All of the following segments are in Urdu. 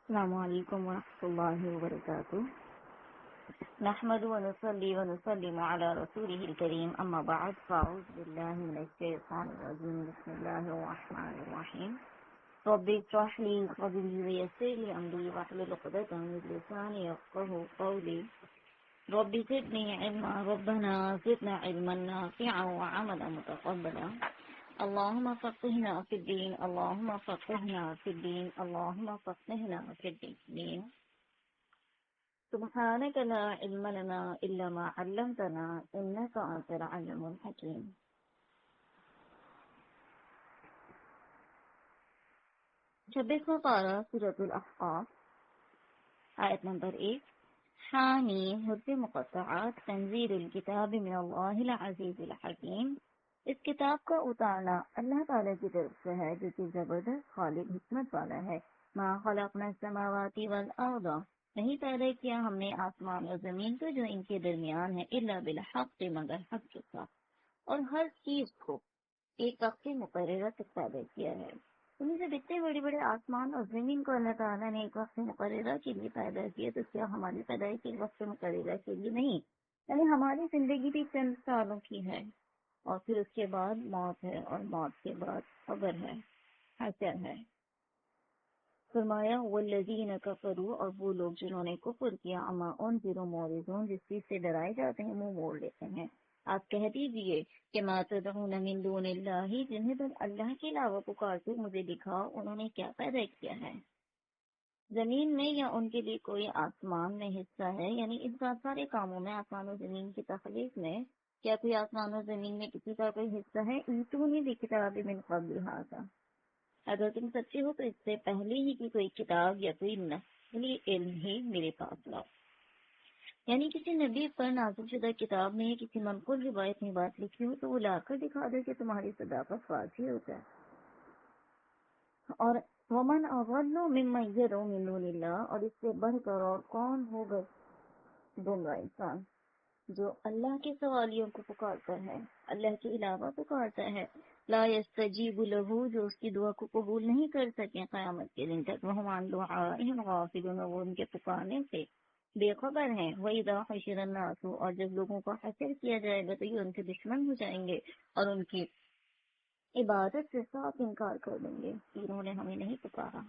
السلام علیکم ورحمۃ اللہ وبرکاتہ. نحمد ونصلي ونسلم على رسوله الكريم اما بعد فاعوذ بالله من الشيطان الرجيم. بسم الله الرحمن الرحيم. رب اشرح لي صدري ويسر لي امري واحلل عقدة من لساني يفقهوا قولي. رب زدني علما ربنا زدنا علما نافعا وعملا متقبلا. اللهم فقهنا في الدين اللهم فقهنا في الدين اللهم فقهنا في الدين. سبحانك لا علم لنا إلا ما علمتنا إنك أنت العليم الحكيم. 26واں پارہ سورۃ الاحقاف آیت نمبر 1. حامیم حروف مقطعات. تنزیل الکتاب من اللہ العزیز الحکیم. اس کتاب کا اتارنا اللہ تعالیٰ کی طرف سے ہے جو کہ زبردست خالق حکمت والا ہے. ما خلقنا السماوات والارض. نہیں پیدا کیا ہم نے آسمان اور زمین کو جو ان کے درمیان ہے الا بالحق مگر حق کے ساتھ. اور ہر چیز کو ایک وقت مقررہ تک پیدا کیا ہے. ان سے اتنے بڑے بڑے آسمان اور زمین کو اللہ تعالیٰ نے ایک وقت مقررہ کے لیے پیدا کیا تو کیا ہماری پیدائش ایک وقت مقررہ کے لیے نہیں؟ یعنی ہماری زندگی بھی چند سالوں کی ہے اور پھر اس کے بعد موت ہے اور موت کے بعد قبر ہے، حشر ہے. فرمایا والذین کفروا. اور وہ لوگ جنہوں نے کفر کیا اما انذروا معرضون. جس چیز سے ڈرائے جاتے ہیں وہ موڑ لیتے ہیں. آپ کہہ دیجئے کہ ما تدعون من دون اللہ. جنہیں تم اللہ کے علاوہ پکارتے مجھے دکھاؤ انہوں نے کیا پیدا کیا ہے زمین میں، یا ان کے لیے کوئی آسمان میں حصہ ہے. یعنی ان کا سارے کاموں میں آسمان و زمین کی تخلیق میں کیا کوئی آسمان و زمین میں کسی کا کوئی حصہ ہے؟ ایتونی بکتاب من قبل ھذا. اگر تم سچے ہو تو اس سے پہلے ہی کی کوئی کتاب یا کوئی نقلی علم ہی میرے پاس لاؤ. یعنی کسی نبی پر نازل شدہ کتاب میں کسی منقول روایت میں بات لکھی ہو تو وہ لا کر دکھا دے کہ تمہاری صداقت واضح ہو جائے. اور ومن اضل ممن يدعو من دون اللہ. اور اس سے بڑھ کر اور کون ہوگا گمراہ انسان جو اللہ کے سوالیوں کو پکارتا ہے، اللہ کے علاوہ پکارتا ہے. لا يستجیب له. جو اس کی دعا کو قبول نہیں کر سکیں قیامت کے دن تک. وهم عن دعائهم غافلون. وہ ان کے پکارنے سے بے خبر ہیں. وَإِذَا حُشِرَ النَّاسُ. اور جب لوگوں کا حشر کیا جائے گا تو یہ ان کے دشمن ہو جائیں گے اور ان کی عبادت سے صاف انکار کر دیں گے. انہوں نے ہمیں نہیں پکارا.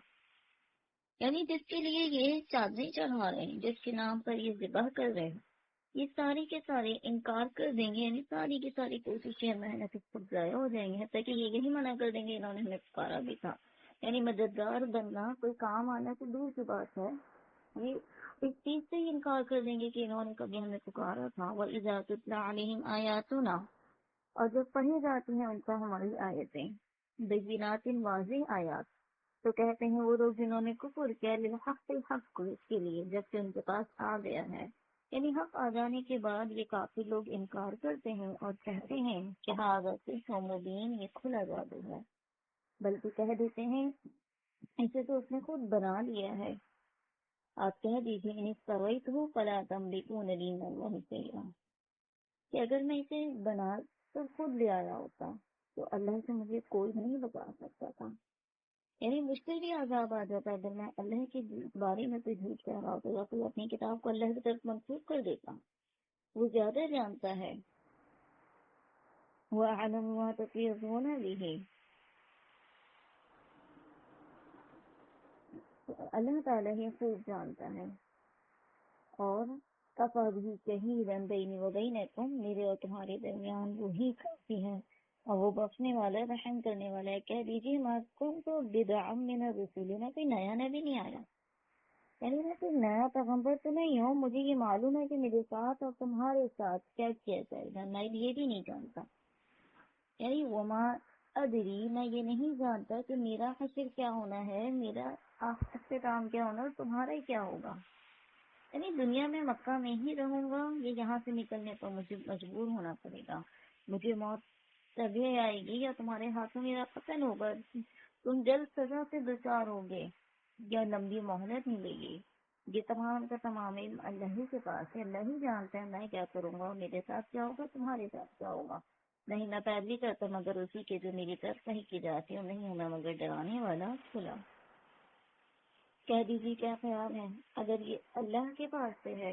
یعنی جس کے لیے یہ چادریں چڑھا رہے ہیں، جس کے نام پر یہ ذبح کر رہے ہیں، یہ سارے کے سارے انکار کر دیں گے. یعنی ساری کی ساری کوششیں محنت خود ضائع ہو جائیں گی. حتیٰ کہ یہ یہی منع کر دیں گے انہوں نے ہمیں پکارا بھی تھا. یعنی مددگار بننا، کوئی کام آنا تو دور کی بات ہے، یہ اس چیز سے ہی انکار کر دیں گے کہ انہوں نے کبھی ہمیں پکارا تھا. وَإِذَا تُتْلَىٰ عَلَيْهِمْ آيَاتُنَا. اور جب پڑھی جاتی ہیں ان پر ہماری آیتیں، بینات واضح آیات، تو کہتے ہیں وہ لوگ جنہوں نے کفر کیا للحق الحق کو، اس کے لیے جب کہ ان کے پاس آ گیا ہے. یعنی حق آ جانے کے بعد یہ کافی لوگ انکار کرتے ہیں اور کہتے ہیں کہ ھذا سحر مبین. یہ کھلا جادو ہے. بلکہ کہہ دیتے ہیں اسے تو اس نے خود بنا لیا ہے. آپ کہہ دیجیے ان افتریتہ فلا تملکون لی من اللہ شیئا. کہ اگر میں اسے بنا تو خود لے آیا ہوتا تو اللہ سے مجھے کوئی نہیں بتا سکتا تھا. یعنی مشکل بھی عذاب آ جاتا ہے اگر میں اللہ کے بارے میں کوئی جھوٹ کہہ رہا ہوتا یا کوئی اپنی کتاب کو اللہ کی طرف منسوخ کر دیتا. وہ زیادہ جانتا ہے. وَأَعْلَمُ مَا تَفِيضُونَ بِهِ. اللہ تعالیٰ ہی خوب جانتا ہے. اور کفا بھی شہیداً بینی و بینکم. میرے اور تمہارے درمیان وہی کافی ہے اور وہ بخشنے والا رحم کرنے والا ہے. کہہ دیجیے ما کنت بدعا من الرسول. میں کوئی نیا نبی نہیں آیا، یعنی میں کوئی نیا پیغمبر تو نہیں ہوں. مجھے یہ معلوم ہے کہ میرے ساتھ اور تمہارے ساتھ کیا کیا جائے گا، میں یہ بھی نہیں جانتا. یعنی وما ادری، میں یہ نہیں جانتا کہ میرا حشر کیا ہونا ہے، میرا اختتام کیا ہونا اور تمہارا کیا ہوگا. یعنی دنیا میں مکہ میں ہی رہوں گا، یہ یہاں سے نکلنے پر مجھے مجبور ہونا پڑے گا. مجھے موت تبھی آئے گی یا تمہارے ہاتھوں میرا قتل ہوگا. تم جلد سزا سے دوچار ہوگے یا لمبی مہلت ملے گی. یہ تمام کا تمام علم اللہ ہی کے پاس ہے. اللہ ہی جانتا ہے میں کیا کروں گا اور میرے ساتھ کیا ہوگا، تمہارے ساتھ کیا ہوگا. نہیں میں پیروی کرتا مگر اسی کے جو میری طرف صحیح کی جاتی ہے، نہیں ہوں میں مگر ڈرانے والا کھلا. کہہ دیجیے کیا خیال ہے اگر یہ اللہ کے پاس سے ہے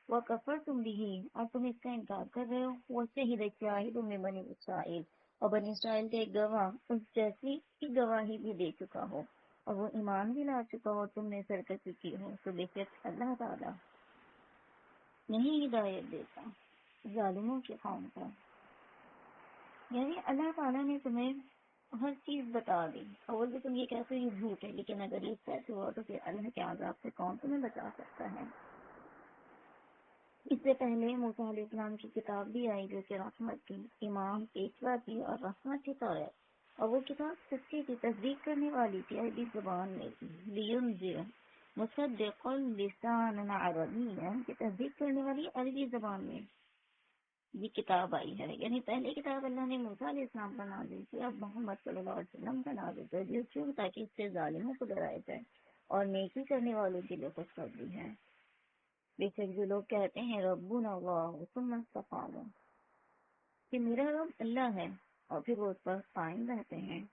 وَكَفَرْتُمْ بِهِ اور تم اس کا انکار کر رہے ہو وَشَهِدَ شَاهِدٌ مِّن بَنِي إِسرائیل اور بنی اسرائیل کے ایک گواہ اس جیسی کی گواہی بھی دے چکا ہو اور وہ ایمان بھی لا چکا ہو اور تم نے سرکشی کی ہو تو بے شک اللہ تعالیٰ نہیں ہدایت دیتا ظالموں کے قوم کو. یعنی اللہ تعالیٰ نے تمہیں ہر چیز بتا دی اور بھی تم یہ کہتے ہو یہ جھوٹ ہے لیکن اگر یہ سچ ہوا تو پھر اللہ کے عذاب سے کون تمہیں بچا سکتا ہے. اس سے پہلے موسیٰ علیہ السلام کی کتاب بھی آئی جو کہ رحمت کی امام پیشوا کی اور رحمت کی طور اور وہ کتاب سچی کی تصدیق کرنے والی تھی عربی زبان میں تھی لینذر مصدق لسان عربی کی تصدیق کرنے والی عربی زبان میں یہ کتاب آئی ہے. یعنی پہلے کتاب اللہ نے موسیٰ علیہ السلام پر نازل کی اب محمد صلی اللہ علیہ وسلم پر نازل کر دی کیوں تاکہ اس سے ظالموں کو ڈرایا جائے اور نیکی کرنے والوں کے لیے خوشخبری ہے. بے شک جو لوگ کہتے ہیں ربنا اللہ ثم استقاموا کہ میرا رب اللہ ہے اور پھر وہ اس پر قائم رہتے ہیں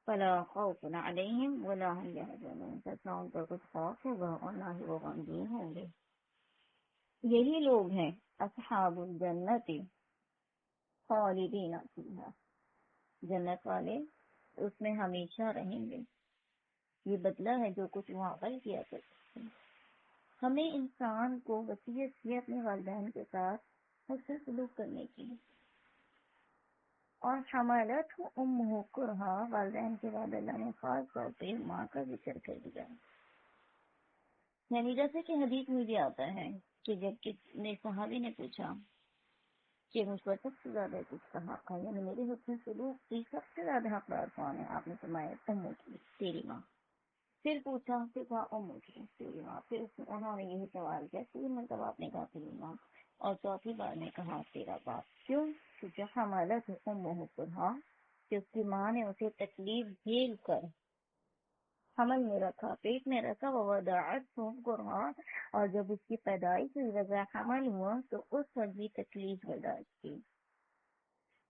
فلا خوف علیہم ولا هم يحزنون نہ ان پر کچھ خوف ہوگا اور نہ ہی وہ غمگین ہوں گے. یہی لوگ ہیں اصحاب الجنت خالدین فیہا جنت والے اس میں ہمیشہ رہیں گے. یہ بدلہ ہے جو کچھ وہاں پر کیا کرتے ہیں. ہمیں انسان کو وصیت کی اپنے والدین کے ساتھ حسن سلوک کرنے کی اور حمالت امہ کرہا والدین کے بعد اللہ نے خاص طور پہ ماں کا ذکر کر دیا. یعنی جیسے کہ حدیث میں بھی آتا ہے کہ جب کسی صحابی نے پوچھا کہ مجھ پر سب سے زیادہ کس کا حق ہے یعنی میرے حسن سلوک کی سب سے زیادہ حقدار کون ہے آپ نے فرمایا امہ کی تیری ماں. پھر پوچھا پھر کہا امہ کی تیری ماں. پھر انہوں نے یہی سوال کیا 3 مرتبہ آپ نے کہا تیری ماں اور چوتھی بار نے کہا تیرا باپ. کیوں؟ کیونکہ حمالت امہ کرہا کہ اس کی ماں نے اسے تکلیف جھیل کر حمل میں رکھا پیٹ میں رکھا ووضعتہ کرہا اور جب اس کی پیدائش ہوئی وضع حمل ہوا تو اس وقت بھی تکلیف برداشت کی.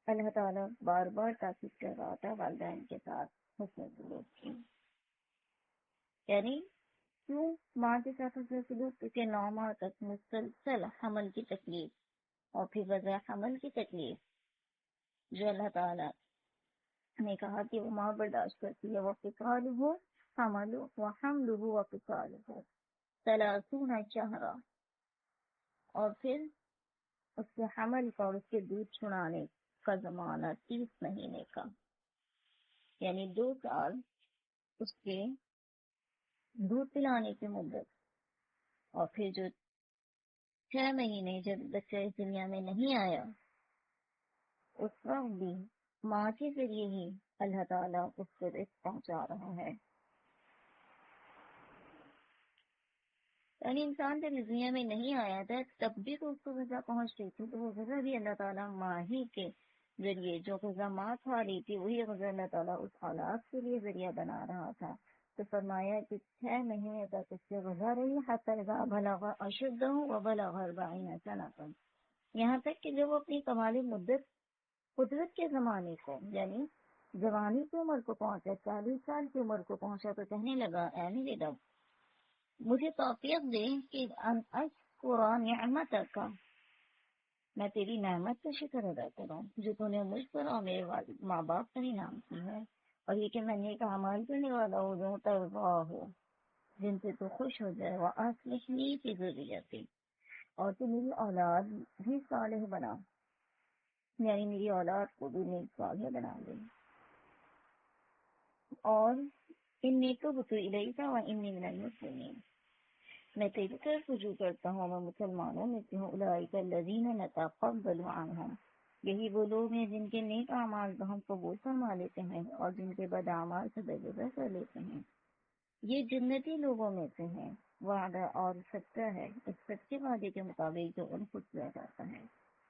اللہ تعالیٰ بار بار تاکید کر رہا تھا والدین کے ساتھ حسن سلوک کی. یعنی کیوں ماں کے ساتھ حسن سلوک کیونکہ 9 ماہ تک مسلسل حمل کی تکلیف اور پھر وضع حمل کی تکلیف جو اللہ تعالیٰ نے کہا کہ وہ ماں برداشت کرتی ہے وفصالہ حملہ وفصالہ 30 شہرا اور پھر اس کے حمل کا اور اس کے دودھ چھڑانے کا زمانہ 30 مہینے کا یعنی 2 سال اس کے دودھ پلانے کی مدت اور پھر جو 6 مہینے جب بچہ اس دنیا میں نہیں آیا اس وقت بھی ماں کے ذریعے ہی اللہ تعالیٰ اس کو رزق پہنچا رہا ہے. یعنی انسان جب اس دنیا میں نہیں آیا تھا تب بھی تو اس کو غذا پہنچ رہی تھی تو وہ غذا بھی اللہ تعالیٰ ماں ہی کے ذریعے جو غذا ماں کھا رہی تھی وہی غذا اللہ تعالیٰ اس حالات کے لیے ذریعہ بنا رہا تھا. تو فرمایا کہ 6 مہینے تک اس سے غذا رہی حتی اذا بلغ اشدہ وبلغ 40 سنۃ یہاں تک کہ جب وہ اپنی کمالی مدت قدرت کے زمانے کو یعنی جوانی کی عمر کو پہنچا 40 سال کی عمر کو پہنچا تو کہنے لگا اے میرے رب مجھے توفیق دے کہ ان اشکر نعمتک میں تیری نعمت کا شکر ادا کروں جو تو نے مجھ پر اور میرے ماں باپ پر انعام کی ہے اور یہ کہ میں نیک اعمال کرنے والا ہو جو ترضا ہو جن سے تو خوش ہو جائے واصلح لی فی ذریتی اور تو میری اولاد بھی صالح بنا یعنی میری اولاد کو بھی نیک صالح بنا دے. اور انی تبت الیک وانی من المسلمین میں تیری طرف رجوع کرتا ہوں میں مسلمانوں میں سے ہوں. اولئک الذین نتقبل عنہم یہی وہ لوگ ہیں جن کے نیک اعمال کو ہم قبول فرما لیتے ہیں اور جن کے بد اعمال سے درگزر کر لیتے ہیں. یہ جنتی لوگوں میں سے ہیں. وعدہ اور سچا ہے اس سچے وعدے کے مطابق جو ان کو کیا جاتا ہے.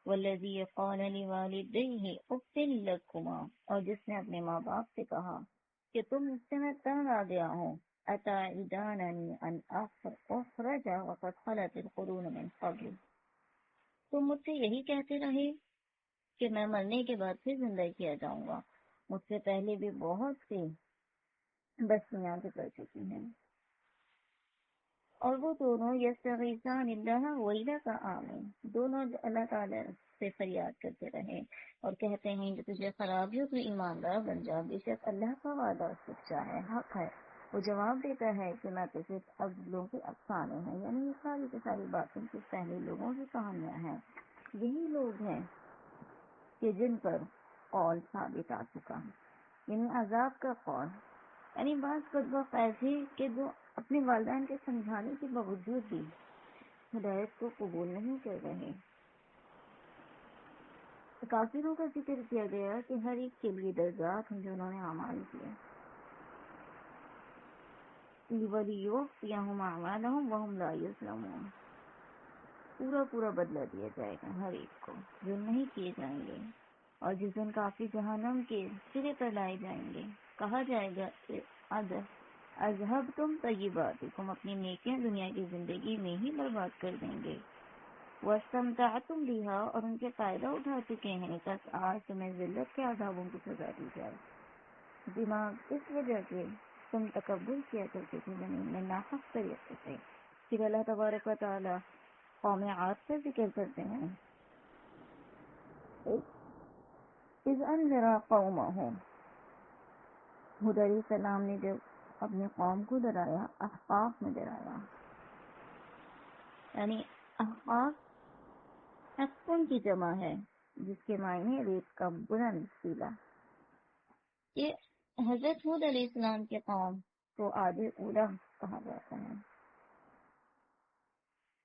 والذی قال لوالدیہ اف لکما اور جس نے اپنے ماں باپ سے کہا کہ تم مجھ سے میں تنگ آ گیا ہوں اتعداننی ان اخرج وقد خلت القرون من قبل تم مجھ سے یہی کہتے رہے کہ میں مرنے کے بعد پھر زندہ کیا جاؤں گا. مجھ سے پہلے بھی بہت سی بستیاں گزر چکی ہیں، اور وہ دونوں یستغیثان اللہ ویلک آمین، دونوں اللہ تعالیٰ سے فریاد کرتے رہے اور کہتے ہیں کہ تجھے خرابی ہو تو ایماندار بن جا، بے شک اللہ کا وعدہ سچا ہے، حق ہے۔ وہ جواب دیتا ہے کہ میں تو صرف عدلوں کے افسانے ہیں، یعنی یہ ساری کی ساری باتیں کچھ پہلے لوگوں کی کہانیاں ہیں، یہی لوگ ہیں کہ جن پر قول ثابت آ چکا، یعنی عذاب کا قول، یعنی بعض بدبخت ایسے کہ جو اپنے والدین کے سمجھانے کے باوجود بھی ہدایت کو قبول نہیں کر رہے۔ کافروں کا ذکر کیا گیا کہ ہر ایک کے لیے درجات ہیں جو انہوں نے اعمال کیے، وَلِيُوَفِّيَهُمْ أَعْمَالَهُمْ وَهُمْ لَا يُظْلَمُونَ، پورا پورا بدلہ دیا جائے گا ہر ایک کو، جو نہیں کیے جائیں گے، اور جس دن کافی جہنم کے سرے پر لائے جائیں گے، کہا جائے گا اذہبتم طیباتکم، اپنی نیکیاں دنیا کی زندگی میں ہی برباد کر دیں گے، واستمتعتم بہا، اور ان کے فائدہ اٹھا چکے ہیں، بس آج تمہیں ذلت کے عذابوں کی سزا دی جائے، دماغ اس وجہ سے تم تکبر کیا کرتے تھے زمین میں ناحق طریقے سے۔ پھر اللہ تبارک و تعالی قوم عاد کا ذکر کرتے ہیں، اذ انذر قومهم، حود علیہ السلام نے جب اپنی قوم کو ڈرایا، احقاف میں ڈرایا، یعنی احقاف حقن کی جمع ہے جس کے معنی ریت کا بلند سیلا۔ یہ حضرت حود علیہ السلام کے قوم کو عاد اولا کہا جاتا ہے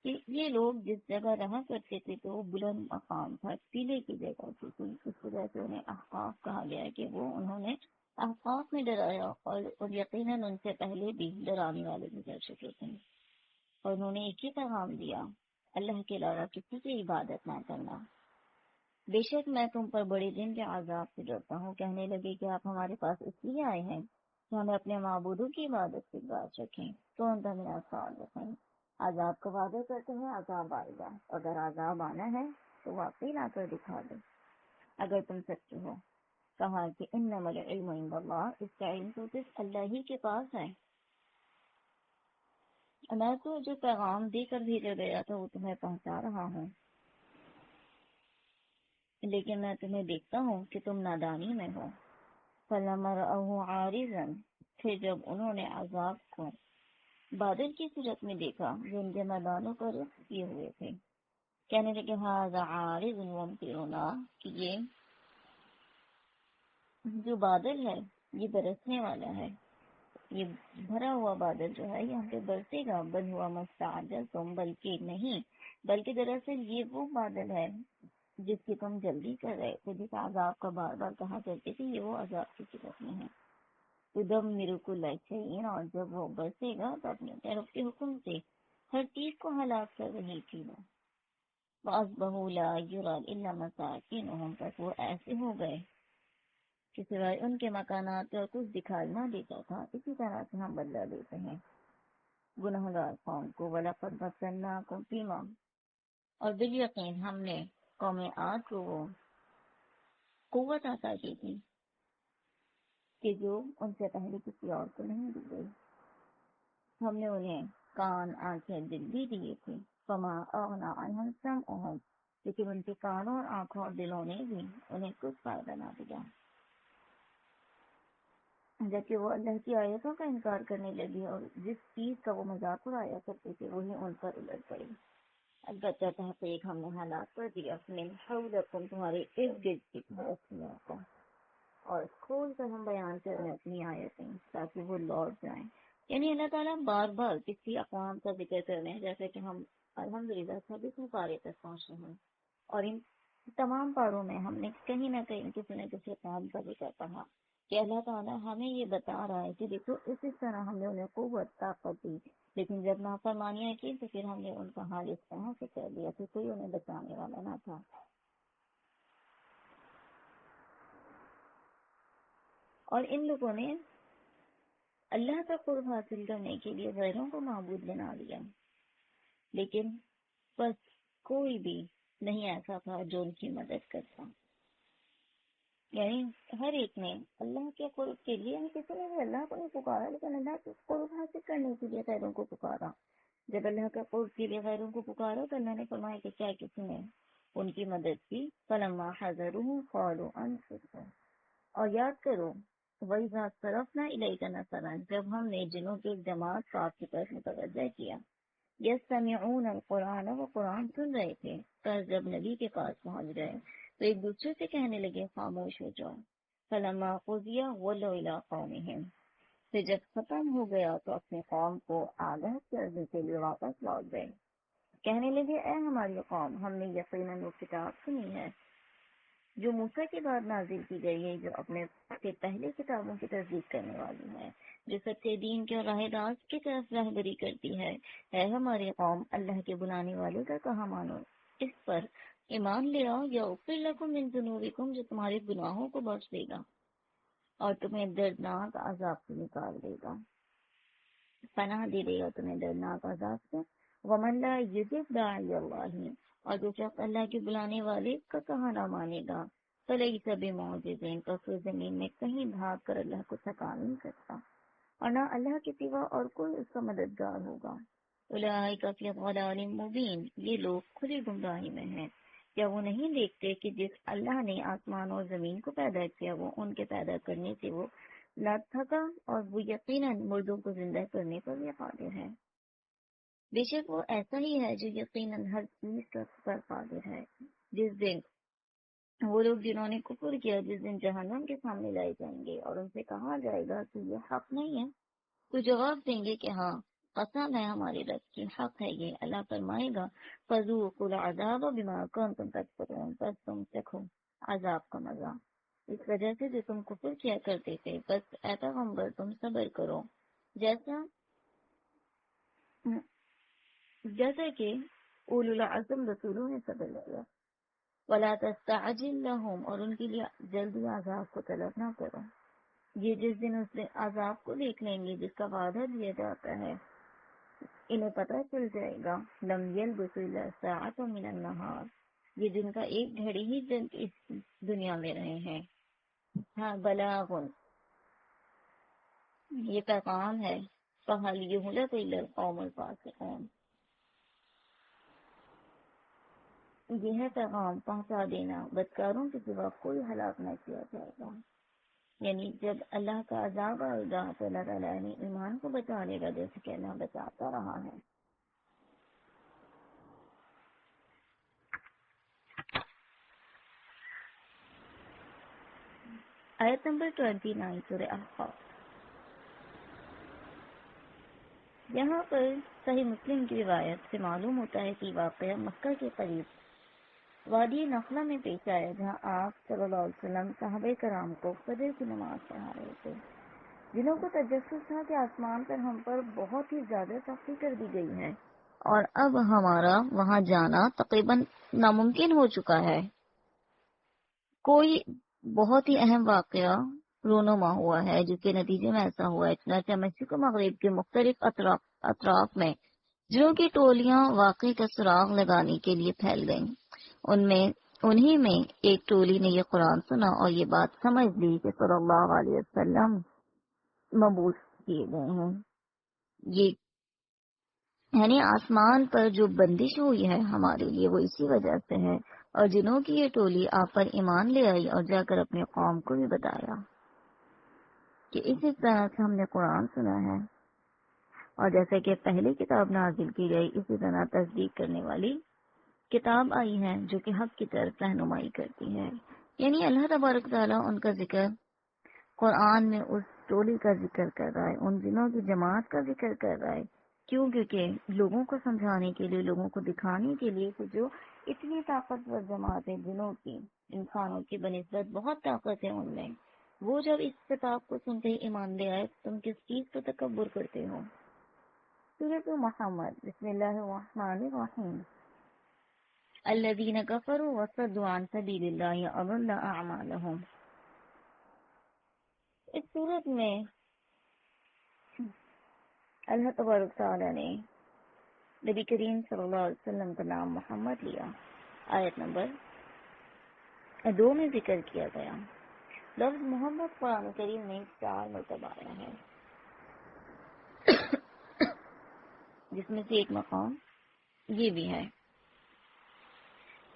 کہ یہ لوگ جس جگہ رہا کرتے تھے تو وہ بلند مقام تھا، ٹیلے کی جگہ تھی، تو اس وجہ سے انہیں احقاف کہا گیا کہ وہ انہوں نے احقاف میں ڈرایا، اور یقیناً ان سے پہلے بھی ڈرانے والے گزر چکے تھے، اور انہوں نے ایک ہی پیغام دیا، اللہ کے علاوہ کسی کی عبادت نہ کرنا، بے شک میں تم پر بڑے دن کے عذاب سے ڈرتا ہوں۔ کہنے لگے کہ آپ ہمارے پاس اس لیے آئے ہیں کہ ہمیں اپنے معبودوں کی عبادت سے باز رکھیں، تو ان کا میرا سوال رکھیں، عذاب کا وعدہ کرتے ہیں عذاب آئے گا، اگر عذاب آنا ہے تو واقعی لا کر دکھا دو اگر تم سچے ہو۔ کہا کہ انما العلم عند اللہ، اس کا علم تو صرف اللہ ہی کے پاس ہے، میں تو جو پیغام دے کر بھیجا گیا تھا وہ تمہیں پہنچا رہا ہوں، لیکن میں تمہیں دیکھتا ہوں کہ تم نادانی میں ہو۔ فَلَمَّا رَأَوْهُ عَارِضًا، پھر جب انہوں نے عذاب کو بادل کی صورت میں دیکھا جو ان کے میدانوں پر رخ کیے ہوئے تھے، کہنے لگے ھذا عارض ممطرنا، کہ یہ جو بادل ہے یہ برسنے والا ہے، یہ بھرا ہوا بادل جو ہے یہاں پہ برسے گا، بل ہوا مستعجلتم، بلکہ نہیں، بلکہ دراصل یہ وہ بادل ہے جس کی تم جلدی کر رہے تھے، جس عذاب کا بار بار کہا کرتے تھے، یہ وہ عذاب کی صورت میں ہے۔ تدمر کل شیء، اور جب وہ برسے گا تو اپنے طرف کے حکم سے ہر چیز کو ہلاک کر رہی تھی وہ۔ فَأَصْبَحُوا لَا يُرَىٰ إِلَّا مَسَاكِنُهُمْ، بس وہ ایسے ہو گئے کہ سوائے ان کے مکانات اور کچھ دکھائی نہ دیتا تھا۔ اسی طرح سے ہم بدلہ لیتے ہیں گنہگار قوم کو۔ وَلَقَدْ مَكَّنَّاكُمْ فِي مَا، اور بالیقین ہم نے قوم عاد کو وہ قوت عطا کی تھی کہ جو ان سے پہلے کسی اور کو نہیں دی گئی، ہم نے انہیں کان، آنکھیں، دل بھی دیے تھے، فما اغنی عنہم سمعہم، لیکن ان کے کانوں اور آنکھوں اور دلوں نے بھی انہیں کچھ فائدہ نہ دیا، جبکہ وہ اللہ کی آیتوں کا انکار کرنے لگے اور جس چیز کا وہ مذاق اڑایا کرتے تھے وہی ان پر الٹ پڑی۔ البتہ تحقیق ہم نے ہلاک کر دیا من حولکم، تمہارے ارد گرد کی بستیوں کو، اور کھول کر ہم بیان کر رہے ہیں اپنی آیتیں تاکہ وہ لوٹ جائیں۔ یعنی اللہ تعالیٰ بار بار کسی اقوام کا ذکر کر رہے ہیں، جیسے کہ ہم الحمدللہ 26 پارے تک پہنچ رہے ہیں، اور ان تمام پاروں میں ہم نے کہیں نہ کہیں کسی نہ کسی قوم کا ذکر پڑھا کہ اللہ تعالیٰ ہمیں یہ بتا رہا ہے کہ دیکھو اس طرح ہم نے انہیں قوت طاقت دی، لیکن جب نافرمانیاں کی تو پھر ہم نے ان کا حال اس طرح سے کر دیا کہ کوئی انہیں بچانے والا نہ تھا۔ اور ان لوگوں نے اللہ کا قرب حاصل کرنے کے لیے غیروں کو معبود بنا لیا، لیکن بس کوئی بھی نہیں ایسا تھا جو ان کی مدد کرتا۔ یعنی ہر ایک نے اللہ کے قرب کے لیے، کسی نے بھی اللہ کو نہیں پکارا لیکن اللہ کے قرب حاصل کرنے کے لیے غیروں کو پکارا۔ جب اللہ کے قرب کے لیے غیروں کو پکارا تو اللہ نے فرمایا کہ کیا کسی نے ان کی مدد کی، فلما حضروا قالوا انصتوا۔ اور یاد کرو وَإِذَا صَرَفْنَا إِلَيْكَ نَفَرًا، جب ہم نے جنوں کی ایک جماعت کو آپ کی طرف متوجہ کیا، یستمعون القرآن، وہ قرآن سن رہے تھے، پر جب نبی کے پاس پہنچ گئے تو ایک دوسرے سے کہنے لگے خاموش ہو جاؤ۔ فلما قضی ولوا إِلَىٰ قَوْمِهِمْ، پھر جب ختم ہو گیا تو اپنے قوم کو آگاہ کرنے کے لیے واپس لوٹ گئے، کہنے لگے اے ہماری قوم، ہم نے یقیناً وہ کتاب سنی ہے جو موسیٰ کے بعد نازل کی گئی ہے، جو اپنے سے پہلے کتابوں کی تصدیق کرنے والی ہے، جو سچے دین کے اور راہ راست کی طرف رہبری کرتی ہے۔ اے ہماری قوم، اللہ کے بلانے والے کا کہا مانو، اس پر ایمان لے آؤ، یا اغفر لکم من ذنوبکم، جو تمہارے گناہوں کو بخش دے گا اور تمہیں دردناک عذاب سے نکال دے گا، پناہ دے دے گا تمہیں دردناک عذاب سے۔ ومن لا یجب داعی اللہ، اور جو شخص اللہ کے بلانے والے کا کہا نہ مانے گا، فلیس بمعجز، پس وہ زمین میں کہیں بھاگ کر اللہ کو تھکا نہیں سکتا، اور نہ اللہ کے سوا اور کوئی اس کا مددگار ہوگا۔ اولئک فی ضلال مبین، یہ لوگ کھلی گمراہی میں ہیں۔ کیا وہ نہیں دیکھتے کہ جس اللہ نے آسمان اور زمین کو پیدا کیا، وہ ان کے پیدا کرنے سے وہ نہ تھکا، اور وہ یقیناً مردوں کو زندہ کرنے پر بھی قادر ہے۔ بے شک وہ ایسا ہی ہے جو یقیناً ہر چیز پر قادر ہے۔ جس دن وہ لوگ جنہوں نے کفر کیا، جس دن جہنم کے سامنے لائے جائیں گے اور ان سے کہا جائے گا کہ یہ حق نہیں ہے، تو جواب دیں گے کہ ہاں، قسم ہے ہمارے رب کی، حق ہے یہ۔ اللہ فرمائے گا فذوقوا العذاب بما کنتم تکفرون، بس تم چکھو عذاب کا مزہ اس وجہ سے جو تم کفر کیا کرتے تھے، بس اے پیغمبر تم صبر کرو، جیسا کہ اولو العزم رسولوں نے صبر کیا۔ ولا تستعجل لهم، اور ان کے لیے جلدی عذاب کو طلب نہ کرو، یہ جس دن اس عذاب کو دیکھ لیں گے جس کا وعدہ دیا جاتا ہے، انہیں پتہ چل جائے گا لم يلبثوا الا ساعة من النهار، یہ دن کا ایک گھڑی ہی دن اس دنیا میں رہے ہیں۔ ہاں بلاغ، یہ پیغام ہے، فہل یہلک الا القوم الفاسقون، یہ ہے پیغام پہنچا دینا، بدکاروں کے سوا کوئی ہلاک نہ کیا جائے گا۔ یعنی جب اللہ کا عذاب آئے گا تو اللہ تعالیٰ نے ایمان کو بچا لے گا، جیسے کہ اللہ بچاتا رہا ہے۔ آیت نمبر 29 سورہ احقاف۔ یہاں پر صحیح مسلم کی روایت سے معلوم ہوتا ہے کہ واقعہ مکہ کے قریب وادی نخلہ میں پیش آیا، جہاں آپ صلی اللہ علیہ وسلم صحابہ کرام کو فجر کی نماز پڑھا رہے تھے۔ جنہوں کو تجسس تھا کہ آسمان پر ہم پر بہت ہی زیادہ سختی کر دی گئی ہے اور اب ہمارا وہاں جانا تقریباً ناممکن ہو چکا ہے، کوئی بہت ہی اہم واقعہ رونما ہوا ہے جس کے نتیجے میں ایسا ہوا ہے۔ چنانچہ مشرق و مغرب کے مختلف اطراف میں جنہوں کی ٹولیاں واقعے کا سراغ لگانے کے لیے پھیل گئیں، انہی میں ایک ٹولی نے یہ قرآن سنا اور یہ بات سمجھ لی کہ صلی اللہ علیہ وسلم مبعوث کیے گئے ہیں۔ یہ یعنی آسمان پر جو بندش ہوئی ہے ہمارے لیے وہ اسی وجہ سے ہے، اور جنہوں کی یہ ٹولی آپ پر ایمان لے آئی اور جا کر اپنے قوم کو بھی بتایا کہ اسی طرح سے ہم نے قرآن سنا ہے، اور جیسے کہ پہلی کتاب نازل کی گئی اسی طرح تصدیق کرنے والی کتاب آئی ہے جو کہ حق کی طرف رہنمائی کرتی ہے۔ یعنی اللہ تبارک تعالیٰ ان کا ذکر قرآن میں اس ٹولی کا ذکر کر رہا ہے، ان دنوں کی جماعت کا ذکر کر رہا ہے، کیوں؟ کیونکہ لوگوں کو سمجھانے کے لیے، لوگوں کو دکھانے کے لیے کہ جو اتنی طاقتور جماعت ہے جنوں کی انسانوں کی بنسبت بہت طاقت ہے ان میں، وہ جب اس کتاب کو سنتے ہی ایمان لے آئے، تم کس چیز پر تکبر کرتے ہو؟ سورۃ محمد، بسم اللہ الرحمن الرحیم۔ الذین کفروا وصدوا عن سبیل اللہ اضل اعمالهم۔ اس صورت میں اللہ تبارک تعالیٰ نے نبی کریم صلی اللہ علیہ وسلم کا نام محمد لیا، آیت نمبر 2 میں ذکر کیا گیا۔ لفظ محبت قرآن کریم میں 4 مرتبہ آیا ہے، جس میں سے ایک مقام یہ بھی ہے،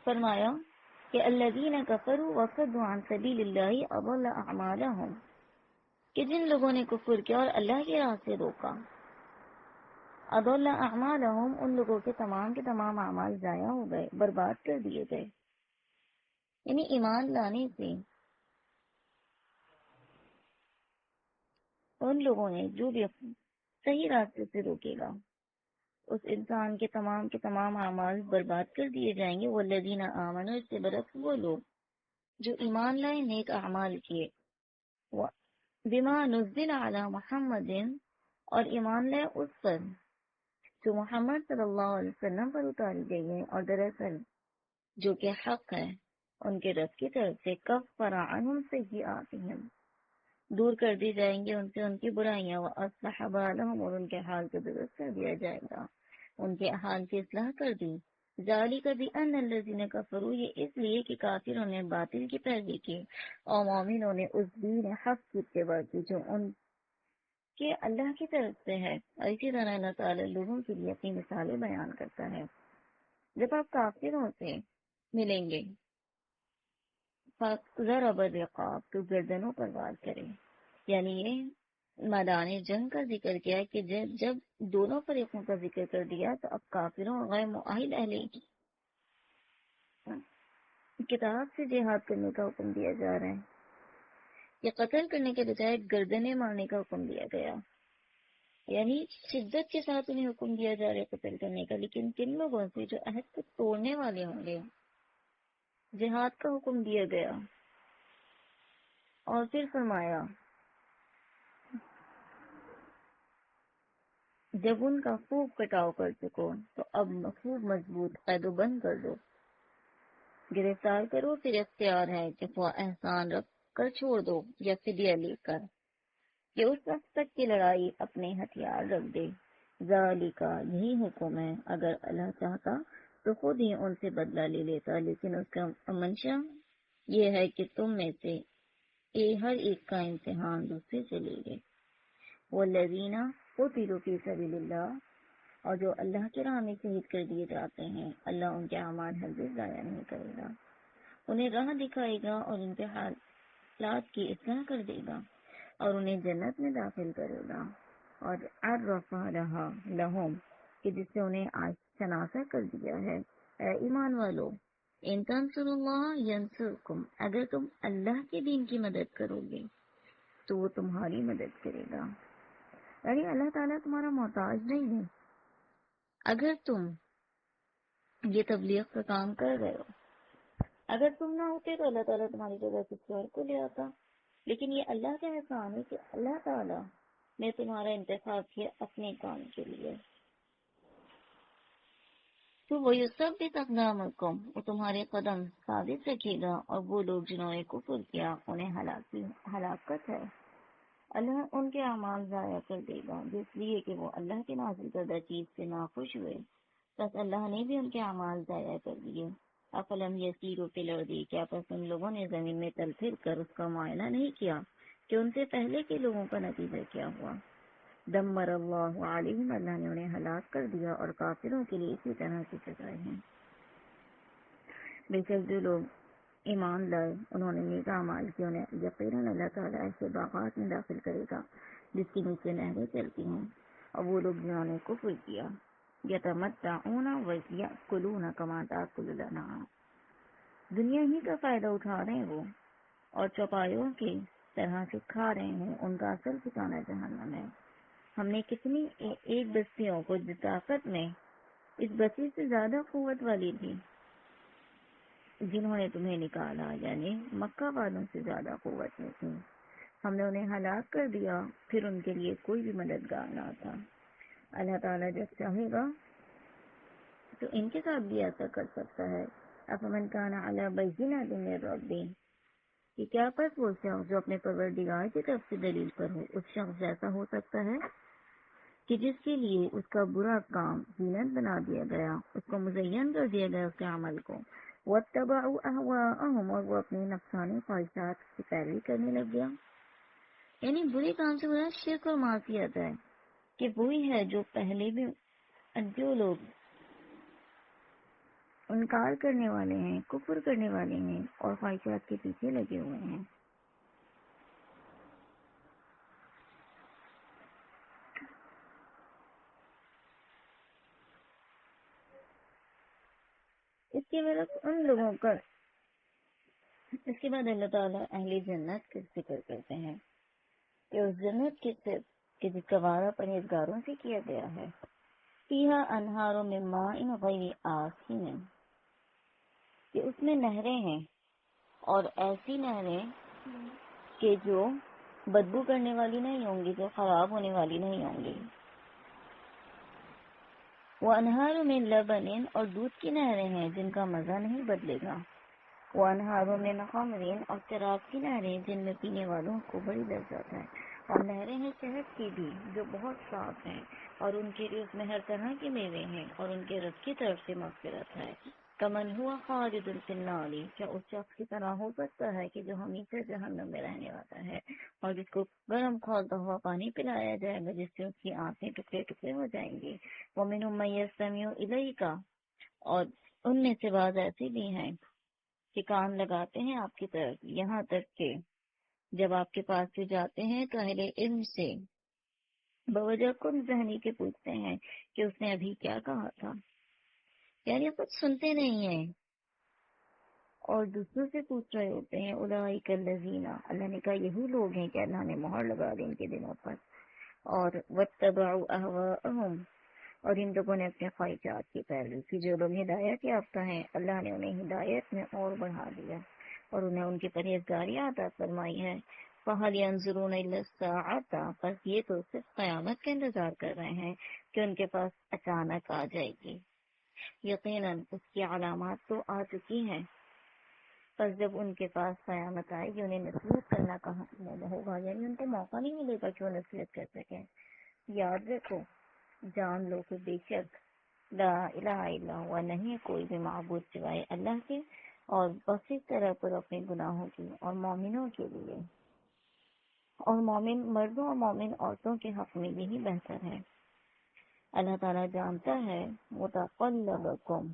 فرمایا کہ الذین کفروا وصدوا عن سبیل اللہ اضل اعمالهم، کہ جن لوگوں نے کفر کیا اور اللہ کی راہ سے روکا، اضل اعمالهم، ان لوگوں کے تمام اعمال ضائع ہو گئے، برباد کر دیے گئے۔ یعنی ایمان لانے سے ان لوگوں نے جو بھی صحیح راستے سے روکے گا، اس انسان کے تمام اعمال برباد کر دیے جائیں گے۔ والذین آمنوا، اس سے برعکس وہ لوگ جو ایمان لائے، نیک اعمال کیے، بما نزل علی محمد، اور ایمان لائے اس پر جو محمد صلی اللہ علیہ وسلم پر اتاری گئی ہے، اور دراصل جو کہ حق ہے ان کے رب کی طرف سے، کفر عنہم سیئاتہم، دور کر دی جائیں گے ان سے ان کی برائیاں، وَأَصْلَحَ بَالَهُمْ، اور ان کے حال کو درست کر دیا جائے گا، ان کے حال کی اصلاح کر دی۔ ذَلِكَ بِأَنَّ الَّذِينَ كَفَرُوا، یہ اس لیے کہ کافروں نے باطل کی پیروی کی، اور مومنوں نے اس دین حق کی اتباع کی جو ان کے اللہ کی طرف سے ہے۔ اور اسی طرح اللہ تعالیٰ لوگوں کے لیے اپنی مثالیں بیان کرتا ہے۔ جب آپ کافروں سے ملیں گے، فَضَرَبَ الرِّقَابَ، تو گردنوں پر وار کریں، یعنی یہ میدان جنگ کا ذکر کیا ہے کہ جب دونوں فریقوں کا ذکر کر دیا تو اب کافروں اور غیر مؤاہد اہل کتاب سے جہاد کرنے کا حکم دیا جا رہا ہے، یہ قتل کرنے کے بجائے گردنیں مارنے کا حکم دیا گیا، یعنی شدت کے ساتھ انہیں حکم دیا جا رہا ہے قتل کرنے کا، لیکن کن لوگوں سے جو عہد کو توڑنے والے ہوں گے، جہاد کا حکم دیا گیا۔ اور پھر فرمایا جب ان کا خوب کٹاؤ کر سکو تو اب خوب مضبوط قید و بند کر دو، گرفتار کرو، پھر اختیار ہے کہ خواہ احسان رکھ کر چھوڑ دو یا فدیہ لے کر، کہ اس وقت تک کی لڑائی اپنے ہتھیار رکھ دے۔ ذالکا، یہی حکم ہے، اگر اللہ چاہتا تو خود ہی ان سے بدلہ لے لیتا، لیکن اس کا منشا یہ ہے کہ تم میں سے ہر ایک کا امتحان دوسرے سے لے لے۔ والذین قتلوا فی سبیل اللہ، اور جو اللہ کی راہ میں شہید کر دیے جاتے ہیں، اللہ ان کے اعمال ہرگز ضائع نہیں کرے گا، انہیں راہ دکھائے گا اور ان کے حالات کی اصلاح کر دے گا، اور انہیں جنت میں داخل کرے گا۔ اور عرف لہم، کہ جس سے انہیں آج شناسا کر دیا ہے، اے ایمان والو، ان تنصروا اللہ ینصرکم، اگر تم اللہ کے دین کی مدد کرو گے تو وہ تمہاری مدد کرے گا، یعنی اللہ تعالیٰ تمہارا محتاج نہیں ہے۔ اگر تم یہ تبلیغ کا کام کر رہے ہو، اگر تم نہ ہوتے تو اللہ تعالیٰ تمہاری جگہ کسی اور کو لے آتا، لیکن یہ اللہ کا احسان ہے کہ اللہ تعالیٰ نے تمہارا انتخاب کیا اپنے کام کے لیے۔ تو وَيُثَبِّتُ أَقْدَامَكُمْ، وہ تمہارے قدم ثابت رکھے گا، اور وہ لوگ جنہوں نے کفر کیا انہیں ہلاکت ہے، اللہ ان کے اعمال ضائع کر دے گا، جس لیے کہ وہ اللہ کے نازل کردہ چیز سے ناخوش ہوئے، بس اللہ نے بھی ان کے اعمال ضائع کر دیے۔ افلم یسیروا فی الارض، کیا پس ان لوگوں نے زمین میں چل پھر کر اس کا معائنہ نہیں کیا کہ ان سے پہلے کے لوگوں کا نتیجہ کیا ہوا؟ دمر اللہ علیہم، اللہ نے انہیں ہلاک کر دیا، اور کافروں کے لیے اسی طرح کی سزائیں ہیں۔ بے شک جو لوگ ایمان لائے، انہوں نے نیک اعمال کیے، انہیں یقیناً اللہ تعالیٰ ایسے باغات میں داخل کرے گا جس کے نیچے نہریں چلتی ہیں۔ اور وہ لوگ جنہوں نے کفر کیا، یتمتعون ویأکلون کما تأکل الانعام، دنیا ہی کا فائدہ اٹھا رہے ہیں وہ، اور چوپایوں کی طرح سے کھا رہے ہیں، ان کا اصل ٹھکانہ جہنم ہے۔ ہم نے کتنی ایک بستیوں کو جو طاقت میں اس بستی سے زیادہ قوت والی تھی، جنہوں نے تمہیں نکالا، یعنی مکہ والوں سے زیادہ قوت میں تھی، ہم نے انہیں ہلاک کر دیا، پھر ان کے لیے کوئی بھی مددگار نہ تھا۔ اللہ تعالیٰ جب چاہے گا تو ان کے ساتھ بھی ایسا کر سکتا ہے۔ افمن کان علی بینۃ من ربہ، کہ کیا پس وہ شخص جو اپنے پروردگار کی طرف سے دلیل پر ہو، اس شخص جیسا ہو سکتا ہے کہ جس کے لیے اس کا برا کام زینت بنا دیا گیا، اس کو مزین کر دیا گیا اس کے عمل کو، واتبعوا اهواءهم، اور وہ اپنی نفسانی خواہشات کی پیروی کرنے لگ گیا. یعنی برے کام سے مراد شرک اور معصیت ہے کہ وہی ہے جو پہلے بھی جو لوگ انکار کرنے والے ہیں، کفر کرنے والے ہیں اور خواہشات کے پیچھے لگے ہوئے ہیں. اس کے بعد ان لوگوں کا اس کے بعد اللہ تعالیٰ اہل جنت کا ذکر کرتے ہیں کہ اس جنت کے جس کا وعدہ پرہیزگاروں سے کیا گیا ہے. فیہا انہاروں میں ماء غیر آسن، کہ اس میں نہریں ہیں اور ایسی نہریں کہ جو بدبو کرنے والی نہیں ہوں گی، جو خراب ہونے والی نہیں ہوں گی. وانہاروں میں لبن، اور دودھ کی نہریں ہیں جن کا مزہ نہیں بدلے گا. وانہاروں میں خمر، اور شراب کی نہریں جن میں پینے والوں کو بڑی لذت ہے. اور نہریں ہیں شہد کی بھی جو بہت صاف ہیں، اور ان کے لیے اس میں ہر طرح کے میوے ہیں، اور ان کے رب کی طرف سے مغفرت ہے. کمن ہوا خالد فی النار، کیا اس شخص کی طرح ہو سکتا ہے کہ جو ہمیشہ جہنم میں رہنے والا ہے اور جس کو گرم کھولتا ہوا پانی پلایا جائے گا جس سے اس کی آنکھیں ٹکڑے ٹکڑے ہو جائیں گی. ومنہم من یستمع الیک، اور ان میں سے بعض ایسے بھی ہیں کہ کان لگاتے ہیں آپ کی طرف، یہاں تک کہ جب آپ کے پاس سے جاتے ہیں تو اہل علم سے بوجہ کن ذہنی کے پوچھتے ہیں کہ اس نے ابھی کیا کہا تھا. یعنی کچھ سنتے نہیں ہیں اور دوسروں سے پوچھ رہے ہوتے ہیں. اولئک الذین، اللہ نے کہا یہی لوگ ہیں کہ اللہ نے مہر لگا دی ان کے دلوں پر. اور واتبعوا اہواءہم، اور ان لوگوں نے اپنے خواہشات کی پیروی کی. جو لوگ ہدایت یافتہ ہیں اللہ نے انہیں ہدایت میں اور بڑھا دیا اور انہیں ان کی پرہیزگاری عطا فرمائی ہے. فَهَلْ يَنظُرُونَ إِلَّا السَّاعَةَ، بس یہ تو صرف قیامت کا انتظار کر رہے ہیں کہ ان کے پاس اچانک آ جائے گی. یقیناً اس کی علامات تو آ چکی ہیں، پس جب ان کے پاس قیامت آئے گی انہیں نصیحت کرنا کہاں ہوگا، یعنی ان کو موقع نہیں ملے گا کہ وہ نصیحت کر سکیں. یاد رکھو، جان لو کہ بے شک لا الہ الا ہوا، نہیں کوئی بھی معبود سوائے اللہ کے، اور بخشش طرح پر اپنے گناہوں کی، اور مومنوں کے لیے، اور مومن مردوں اور مومن عورتوں کے حق میں یہی بہتر ہے. اللہ تعالیٰ جانتا ہے متقلبکم،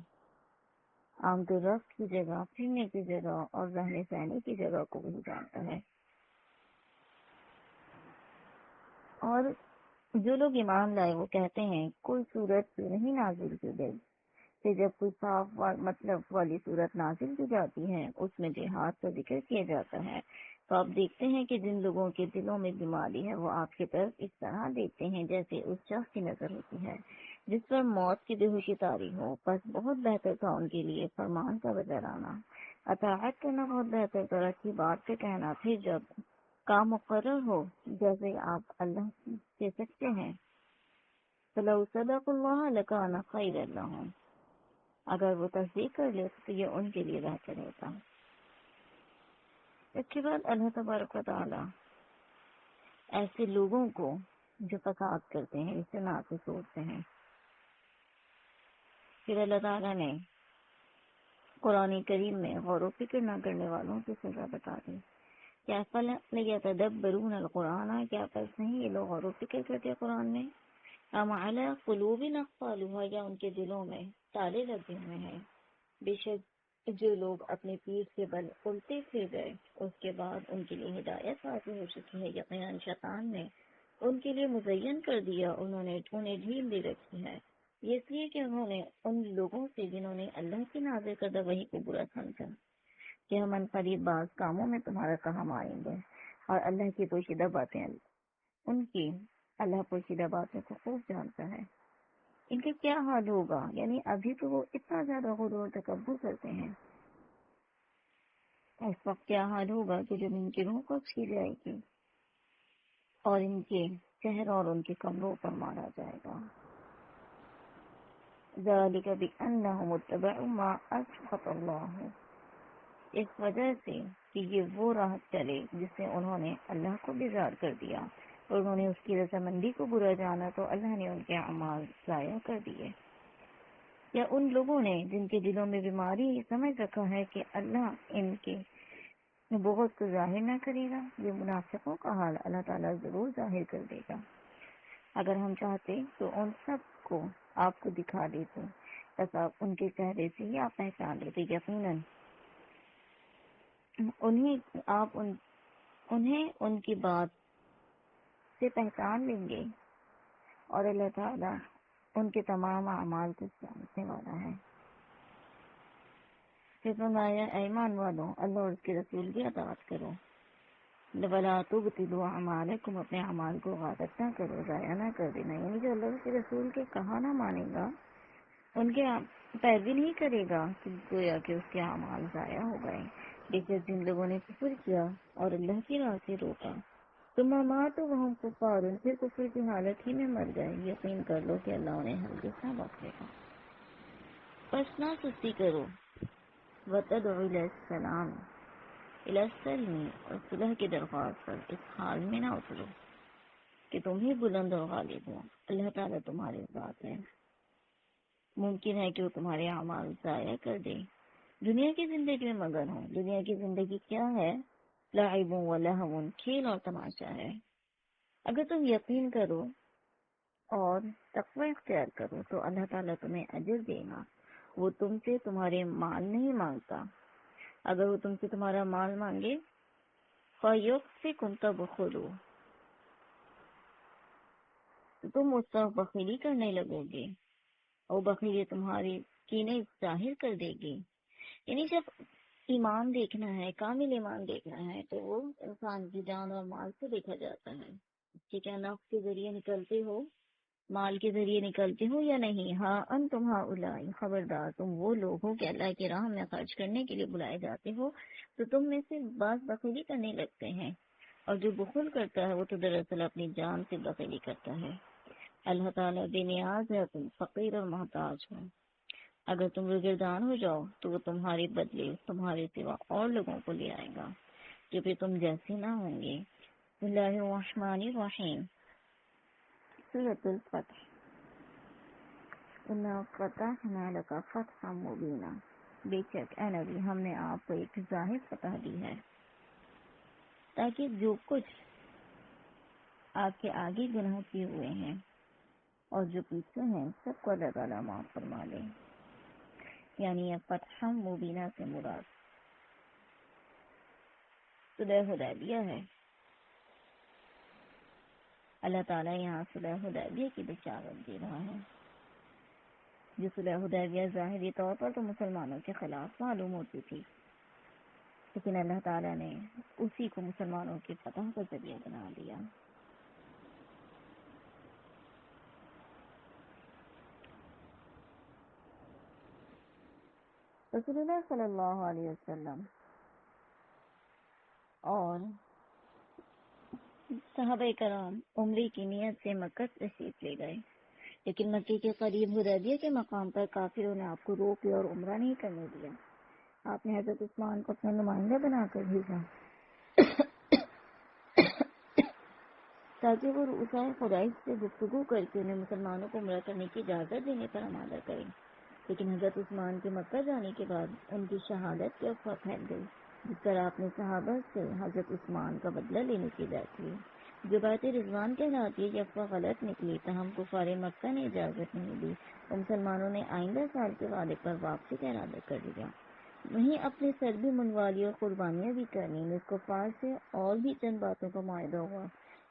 آمد و رفت کی جگہ، پھرنے کی جگہ اور رہنے سہنے کی جگہ کو بھی جانتا ہے. اور جو لوگ ایمان لائے وہ کہتے ہیں کوئی صورت کیوں نہیں نازل کی گئی، کہ جب کوئی صاف مطلب والی صورت نازل کی جاتی ہے اس میں جہاد کا ذکر کیا جاتا ہے، تو آپ دیکھتے ہیں کہ جن لوگوں کے دلوں میں بیماری ہے وہ آپ کی طرف اس طرح دیکھتے ہیں جیسے اس شخص کی نظر ہوتی ہے جس پر موت کی بے ہوشی طاری ہو. بس بہت بہتر تھا ان کے لیے فرمان کا بجا لانا، اطاعت کرنا بہت بہتر تھا، اچھی بات پہ کہنا، پھر جب کام مقرر ہو جیسے آپ اللہ کہہ سکتے ہیں. فَلَوْ صَدَقُوا اللَّهَ لَكَانَ خَيْرًا لَهُمْ، اگر وہ تصدیق کر لے تو یہ ان کے لیے بہتر ہوتا. اس کے بعد اللہ تبارک و تعالی ایسے لوگوں کو جو فساد کرتے ہیں اجتناع سے سوچتے ہیں، پھر اللہ تعالیٰ نے قرآن کریم میں غور و فکر نہ کرنے والوں کی سزا بتا دی. کیا یتدبرون القرآن، کیا پس نہیں یہ لوگ غور و فکر کرتے قرآن میں؟ ام علی قلوب اقفالها، یا ان کے دلوں میں تالے لگے ہوئے ہیں. بے شک جو لوگ اپنے پیر سے بل الٹے پھر گئے اس کے بعد ان کے لیے ہدایت واضح ہو چکی ہے. یقیناً شیطان نے ان کے لیے مزین کر دیا، انہیں ڈھیل دے رکھی ہے. یہ اس لیے کہ انہوں نے ان لوگوں سے جنہوں نے اللہ کی نازل کردہ وحی کو برا سمجھا کہ ہم قریب بعض کاموں میں تمہارا کام آئیں گے، اور اللہ کی پوشیدہ باتیں ان کی اللہ پوشیدہ باتوں کو خوب جانتا ہے. ان کا کیا حال ہوگا، یعنی ابھی تو وہ اتنا زیادہ غرور و تکبر کرتے ہیں، اس وقت کیا حال ہوگا کہ جب ان کی روح قبض کی جائے گی اور ان کے چہروں اور ان کے کمروں پر مارا جائے گا. ذالک بأنہم اتبعوا ما اسخط اللہ، اس وجہ سے کہ یہ وہ راہ چلے جس سے انہوں نے اللہ کو بیزار کر دیا اور انہوں نے اس کی رضامندی کو برا جانا تو اللہ نے ان کے اعمال ضائع کر دیے. یا ان لوگوں نے جن کے دلوں میں بیماری یہ سمجھ رکھا ہے کہ اللہ ان کے بغض کو ظاہر نہ کرے گا؟ یہ منافقوں کا حال اللہ تعالیٰ ضرور ظاہر کر دے گا۔ اگر ہم چاہتے تو ان سب کو آپ کو دکھا دیتے، بس آپ ان کے چہرے سے ہی آپ پہچان لیتے۔ یقیناً انہیں ان کی بات سے پہچان لیں گے، اور اللہ تعالیٰ ان کے تمام اعمال کو جاننے والا ہے۔ پھر فرمایا اے ایمان والو، اللہ اور اس کے رسول کی اطاعت کرو۔ وَلَا تُبْطِلُوا أَعْمَالَكُمْ، اپنے اعمال کو غارت نہ کرو، ضائع نہ کر دینا، یعنی جو اللہ کے رسول کے کہا نہ مانے گا، ان کے پیروی نہیں کرے گا، کہ گویا کہ اس کے اعمال ضائع ہو گئے۔ جیسے جن لوگوں نے کفر کیا اور اللہ کی راہ سے روکا، ثم ماتوا وهم کفار، پھر کفر کی حالت ہی میں مر گئے، یقین کر لو کہ اللہ انہیں ہرگز نہ بخشے گا۔ بس نہ سستی کرو، وَتَدْعُ إِلَى السَّلَامِ، إِلَى السَّلْمِ، اور صلح کی درخواست پر اس حال میں نہ اترو کہ تم ہی بلند اور غالب ہو، اللہ تعالیٰ تمہارے ساتھ ہے۔ ممکن ہے کہ وہ تمہارے اعمال ضائع کر دے۔ دنیا کی زندگی میں مگن ہو۔ دنیا کی زندگی کیا ہے؟ لعب و لہو، کھیل اور تماشا ہے۔ اگر تم یقین کرو اور تقوی اختیار کرو تو اللہ تعالیٰ تمہیں اجر دے گا۔ وہ تم سے تمہارے مال نہیں مانگتا۔ اگر وہ تم سے تمہارا مال مانگے فَيُحْفِكُمْ تَبْخُلُوا، تو تم اس طرف بخیلی کرنے لگو گے، اور بخیلی تمہاری کینے ظاہر کر دے گی۔ یعنی جب ایمان دیکھنا ہے، کامل ایمان دیکھنا ہے، تو وہ انسان کی جان اور مال سے دیکھا جاتا ہے کہ کیا نفس کے ذریعے نکلتے ہو، مال کے ذریعے نکلتے ہو یا نہیں۔ ہاں انتم ہؤلاء، خبردار تم وہ لوگ ہو کہ اللہ کی راہ میں خرچ کرنے کے لیے بلائے جاتے ہو، تو تم میں سے بعض بخیلی کرنے لگتے ہیں، اور جو بخل کرتا ہے وہ تو دراصل اپنی جان سے بخیلی کرتا ہے۔ اللہ تعالیٰ بے نیاز ہے، تم فقیر اور محتاج ہو۔ اگر تم روگردان ہو جاؤ تو وہ تمہارے بدلے تمہارے سوا اور لوگوں کو لے آئے گا جو پھر تم جیسے نہ ہوں گے۔ بسم اللہ الرحمن الرحیم، سورۃ الفتح۔ اِنَّا فَتَحْنَا لَكَ فَتْحًا مُبِینًا، بے شک اے نبی ہم نے آپ کو ایک ظاہر فتح دی ہے، تاکہ جو کچھ آپ کے آگے گناہ کیے ہوئے ہیں اور جو پیچھے ہیں سب کو اللہ تعالیٰ معاف فرما لے۔ یعنی یہ فتح مبینہ سے مراد صلح حدیبیہ ہے۔ اللہ تعالیٰ یہاں صلح حدیبیہ کی بشارت دے رہا ہے، جو صلح حدیبیہ ظاہری طور پر تو مسلمانوں کے خلاف معلوم ہوتی تھی، لیکن اللہ تعالیٰ نے اسی کو مسلمانوں کی فتح کا ذریعہ بنا دیا۔ رسول اللہ صلی اللہ علیہ وسلم اور صحابہ کرام عمرے کی نیت سے مکہ تشریف لے گئے، لیکن مکے کے قریب حدیبیہ کے مقام پر کافروں نے آپ کو روک لیا اور عمرہ نہیں کرنے دیا۔ آپ نے حضرت عثمان کو اپنا نمائندہ بنا کر بھیجا تاکہ وہ رؤسائے قریش سے گفتگو کر کے انہیں مسلمانوں کو عمرہ کرنے کی اجازت دینے پر آمادہ کریں، لیکن حضرت عثمان کے مکہ جانے کے بعد ان کی شہادت کی افواہ پھیل گئی، جس پر آپ نے صحابہ سے حضرت عثمان کا بدلہ لینے کی بات کی، جو بات رضوان کہلاتی ہے۔ یہ افواہ غلط نکلی، تاہم کفار مکہ نے اجازت نہیں دی اور مسلمانوں نے آئندہ سال کے وعدے پر واپسی کا ارادہ کر لیا۔ وہیں اپنے سر بھی منوالی اور قربانیاں بھی کرنی۔ اس کفار سے اور بھی چند باتوں کا معاہدہ ہوا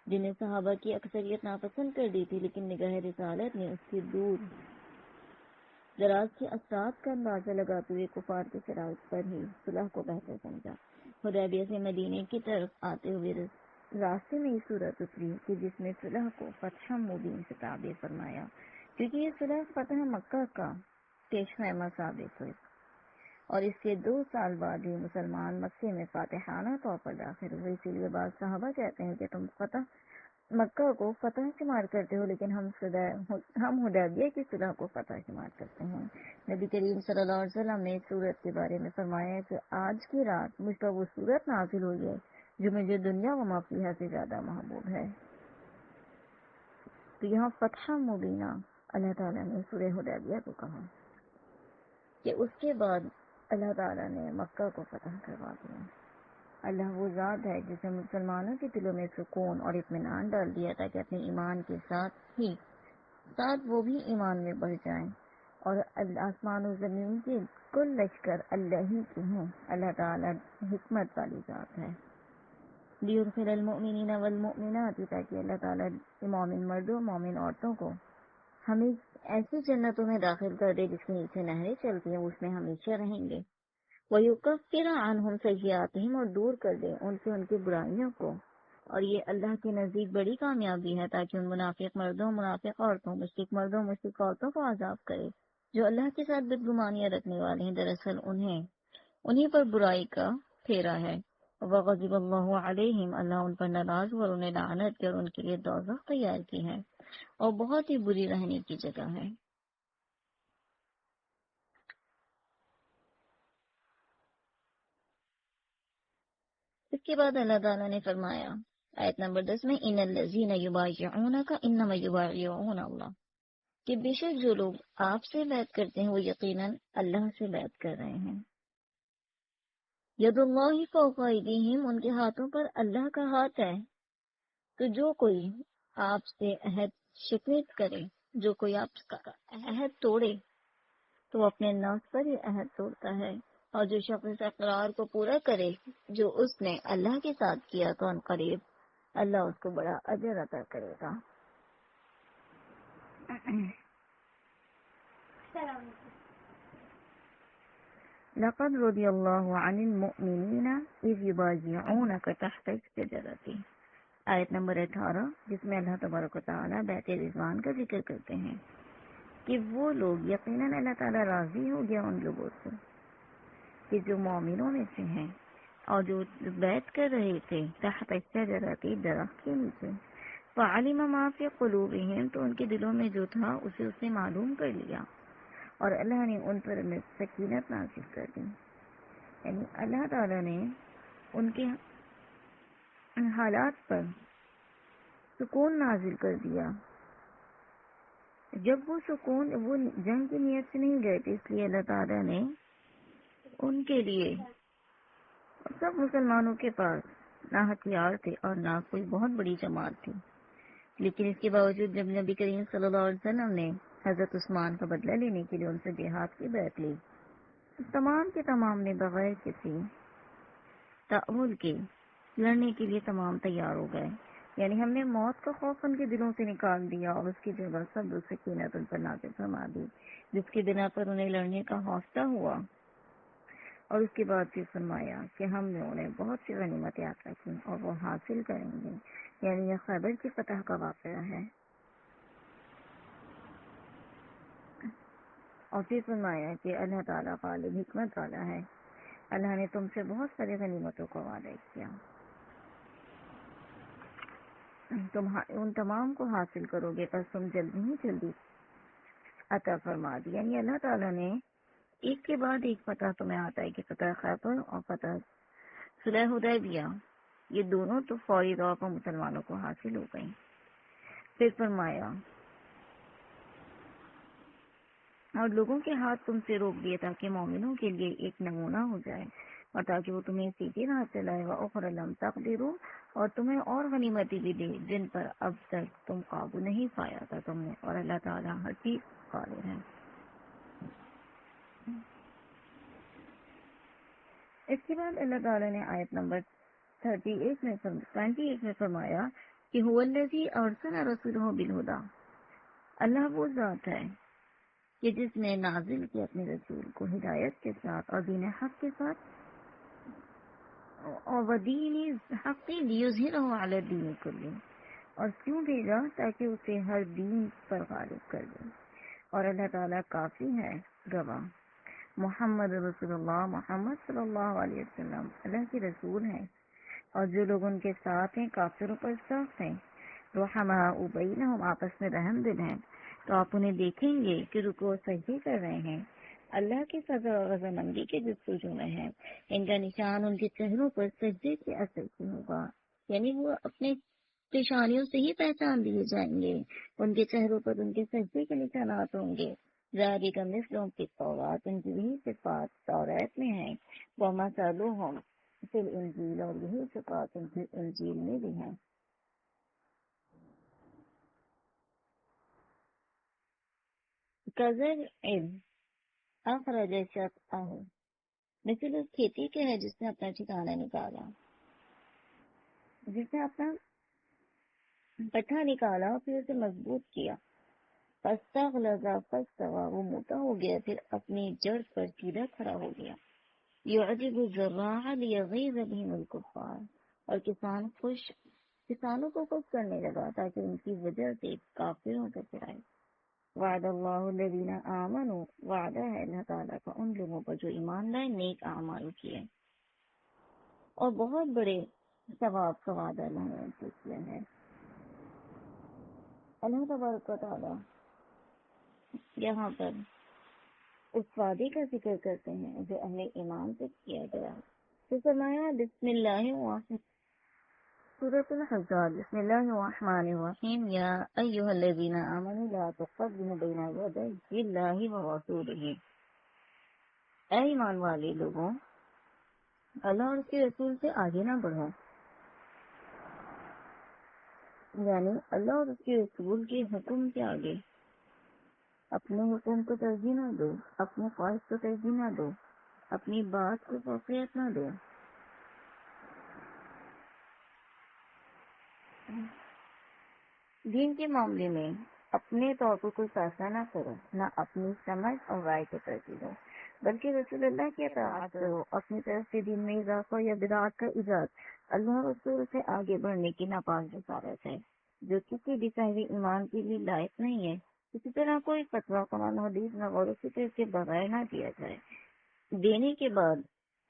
جنہیں صحابہ کی اکثریت ناپسند کر دی تھی، لیکن نگاہ رسالت نے اس کی دور دراز کے اثرات کا اندازہ لگاتے ہوئے کفار کے شرائط پر ہی صلح کو بہتر سمجھا۔ حدیبیہ سے مدینے کی طرف آتے ہوئے راستے میں یہ صورت اتری کہ جس میں صلح کو فتح مبین سے تعبیر فرمایا، کیونکہ یہ صلح فتح مکہ کا پیش خیمہ ثابت ہوئی، اور اس کے 2 سال بعد ہی مسلمان مکے میں فاتحانہ طور پر داخل ہوئے۔ اسی لیے بعض صحابہ کہتے ہیں کہ تم مکہ کو فتح شمار کرتے ہو، لیکن ہم حدیبیہ کی صلح کو فتح شمار کرتے ہیں۔ نبی کریم صلی اللہ علیہ وسلم نے اس صورت کے بارے میں فرمایا کہ آج کی رات مجھ پر وہ صورت نازل ہوئی ہے جو مجھے دنیا و ما فیہا سے زیادہ محبوب ہے۔ تو یہاں فتح مبینہ اللہ تعالیٰ نے سورہ حدیبیہ کو کہا۔ کہ اس کے بعد اللہ تعالیٰ نے مکہ کو فتح کروا دیا۔ اللہ وہ ذات ہے جس نے مسلمانوں کے دلوں میں سکون اور اطمینان ڈال دیا تاکہ اپنے ایمان کے ساتھ وہ بھی ایمان میں بڑھ جائیں، اور آسمان و زمین کے کل لشکر اللہ ہی کے ہیں۔ اللہ تعالیٰ حکمت والی ذات ہے۔ لیدخل المؤمنین والمؤمنات، تاکہ اللہ تعالیٰ مومن مردوں مومن عورتوں کو ہمیں ایسی جنتوں میں داخل کر دے جس کے نیچے نہریں چلتی ہیں، اس میں ہمیشہ رہیں گے۔ وَيُكَفِّرَ عَنْهُمْ سَيِّئَاتِهِمْ، اور دور کر دے ان سے ان کی برائیوں کو، اور یہ اللہ کے نزدیک بڑی کامیابی ہے، تاکہ ان منافق مردوں منافق عورتوں مشرک مردوں مشرک عورتوں کو عذاب کرے جو اللہ کے ساتھ بدگمانیاں رکھنے والے ہیں، دراصل انہیں پر برائی کا پھیرا ہے۔ وَغَضِبَ اللَّهُ عَلَيْهِمْ، اللہ ان پر ناراض ہوا اور انہیں لعنت کی اور ان کے لیے دوزخ تیار کی ہے اور بہت ہی بری رہنے کی جگہ ہے۔ اس کے بعد اللہ تعالیٰ نے فرمایا آیت نمبر 10 میں، ان الذین یبایعونک انما یبایعون اللہ، کہ بے شک جو لوگ آپ سے بیعت کرتے ہیں وہ یقیناً اللہ سے بیعت کر رہے ہیں۔ ید اللہ فوق ایدیہم، ان کے ہاتھوں پر اللہ کا ہاتھ ہے۔ تو جو کوئی آپ سے عہد شکنیت کرے، جو کوئی آپ کا عہد توڑے تو وہ اپنے نفس پر ہی عہد توڑتا ہے، اور جو شخص اس اقرار کو پورا کرے جو اس نے اللہ کے ساتھ کیا تو ان قریب اللہ اس کو بڑا اجر عطا کرے گا۔ لقد رضی اللہ عن المؤمنین اذ یبایعونک تحت الشجرۃ، آیت نمبر 18، جس میں اللہ تبارک و تعالیٰ بیعت رضوان کا ذکر کرتے ہیں کہ وہ لوگ یقیناً اللہ تعالیٰ راضی ہو گیا ان لوگوں سے کہ جو مومنوں میں سے ہیں اور جو بیعت کر رہے تھے تحت الشجرۃ، درخت کے نیچے، فعلم ما فی قلوبہم، تو ان کے دلوں میں جو تھا اسے اس نے معلوم کر لیا، اور اللہ نے ان پر سکینت نازل کر دی، یعنی اللہ تعالیٰ نے ان کے حالات پر سکون نازل کر دیا۔ جب وہ سکون وہ جنگ کی نیت سے نہیں گئے تھے، اس لیے اللہ تعالیٰ نے ان کے لیے، سب مسلمانوں کے پاس نہ ہتھیار تھے اور نہ کوئی بہت بڑی جماعت تھی، لیکن اس کے باوجود جب نبی کریم صلی اللہ علیہ وسلم نے حضرت عثمان کا بدلہ لینے کے لیے ان سے جہاد کی بیعت لی، تمام کے تمام نے بغیر کسی تعمل کے لڑنے کے لیے تمام تیار ہو گئے، یعنی ہم نے موت کا خوف ان کے دلوں سے نکال دیا اور اس کی جگہ سب سکینت ان پر نازل فرما دی، جس کی بنا پر انہیں لڑنے کا حوصلہ ہوا، اور اس کے بعد پھر فرمایا کہ ہم نے انہیں بہت سی غنیمتیں عطا کی اور وہ حاصل کریں گے، یعنی یہ خیبر کی فتح کا واقعہ ہے۔ اور پھر فرمایا کہ اللہ تعالیٰ غالب حکمت والا ہے، اللہ نے تم سے بہت ساری غنیمتوں کو وعدہ کیا، تم ان تمام کو حاصل کرو گے، بس تم جلدی ہی جلدی عطا فرما دی، یعنی اللہ تعالیٰ نے ایک کے بعد ایک فتح تمہیں آتا ہے کہ فتح خیبر اور فتح صلح حدیبیہ، یہ دونوں تو فوری طور پر مسلمانوں کو حاصل ہو گئیں۔ پھر فرمایا اور لوگوں کے ہاتھ تم سے روک دیے تاکہ مومنوں کے لیے ایک نمونہ ہو جائے، اور تاکہ وہ تمہیں سیدھی راہ چلائے گا، اخر لم تقدروا، اور تمہیں اور غنیمتیں بھی دے جن پر اب تک تم قابو نہیں پایا تھا تم نے، اور اللہ تعالیٰ ہر چیز قادر ہے۔ اس کے بعد اللہ تعالیٰ نے آیت نمبر 28 میں فرمایا کہ هو الذی ارسل رسولہ بالہدی، اللہ وہ ذات ہے کہ جس نے نازل کیا اپنے رسول کو ہدایت کے ساتھ اور دین حق کے ساتھ، اور ودین حق لیظہرہ علی الدین کلہ، اور کیوں بھیجا؟ تاکہ اسے ہر دین پر غالب کر دے، اور اللہ تعالیٰ کافی ہے گواہ۔ محمد رسول اللہ، محمد صلی اللہ علیہ وسلم اللہ کے رسول ہیں، اور جو لوگ ان کے ساتھ ہیں کافروں پر سخت ہیں، رحماء بینہم، آپس میں رحم دل ہیں، تو آپ انہیں دیکھیں گے کہ رکوع سجدے کر رہے ہیں، اللہ کی فضل اور رضامندی کے جستجو میں ہیں، ان کا نشان ان کے چہروں پر سجدے کے اثر سے ہوگا، یعنی وہ اپنے پیشانیوں سے ہی پہچان دیے جائیں گے، ان کے چہروں پر ان کے سجدے کے نشانات ہوں گے، ذالک مثلهم فی التوراۃ، ان کی یہی صفات تورات میں ہیں، ومثلهم فی الانجیل، اور یہی صفات ان کی انجیل میں بھی ہیں۔ کزرع اخرج شطأہ، مثل اس کھیتی کے ہے جس نے اپنا ٹھکانہ نکالا، جس نے اپنا پٹھا نکالا اور پھر اسے مضبوط کیا، فاستغلظ فاستوى، وہ موٹا ہو گیا پھر اپنی جڑ پر سیدھا کھڑا ہو گیا، یعجب الزراع لیغیظ بهم الکفار، اور کسانوں کو خوش کرنے لگا تاکہ ان کی وجہ سے کافروں کو چڑھائے۔ وعد اللہ الذین آمنوا، وعدہ ہے اللہ تعالیٰ کا ان لوگوں پر جو ایمان لائے، نیک اعمال کیے، اور بہت بڑے ثواب کا وعدہ اللہ نے ان سے کیا ہے۔ اللہ تبارک و تعالیٰ یہاں پر اس وعدے کا ذکر کرتے ہیں جو اہل ایمان سے کیا گیا۔ تو فرمایا بسم اللہ الرحمن، سورۃ الحجر، بسم اللہ الرحمن الرحیم، یا ایھا الذین آمنوا لا تقدموا بین یدی اللہ ورسولہ، اے ایمان والے لوگوں، اللہ اور اس کے رسول سے آگے نہ بڑھو، یعنی اللہ اور اس کے رسول کے حکم کے آگے اپنے حکم کو ترجیح نہ دو، اپنے خواہش کو ترجیح نہ دو، اپنی بات کو فوقیت نہ دو۔ دین کے معاملے میں اپنے طور پر کوئی فیصلہ نہ کرو، نہ اپنی سمجھ اور رائے کو ترجیح دو، بلکہ رسول اللہ کی اطاعت کرو۔ اپنی طرف سے دین میں اضافہ یا بدعات کا ایجاد اللہ اور رسول سے آگے بڑھنے کی ناپاک جسارت ہے، جو کسی بھی صاحب ایمان کے لیے لائق نہیں ہے۔ اسی طرح کوئی فتویٰ قرآن حدیث نہ غور و فکر کے بغیر نہ دیا جائے، دینے کے بعد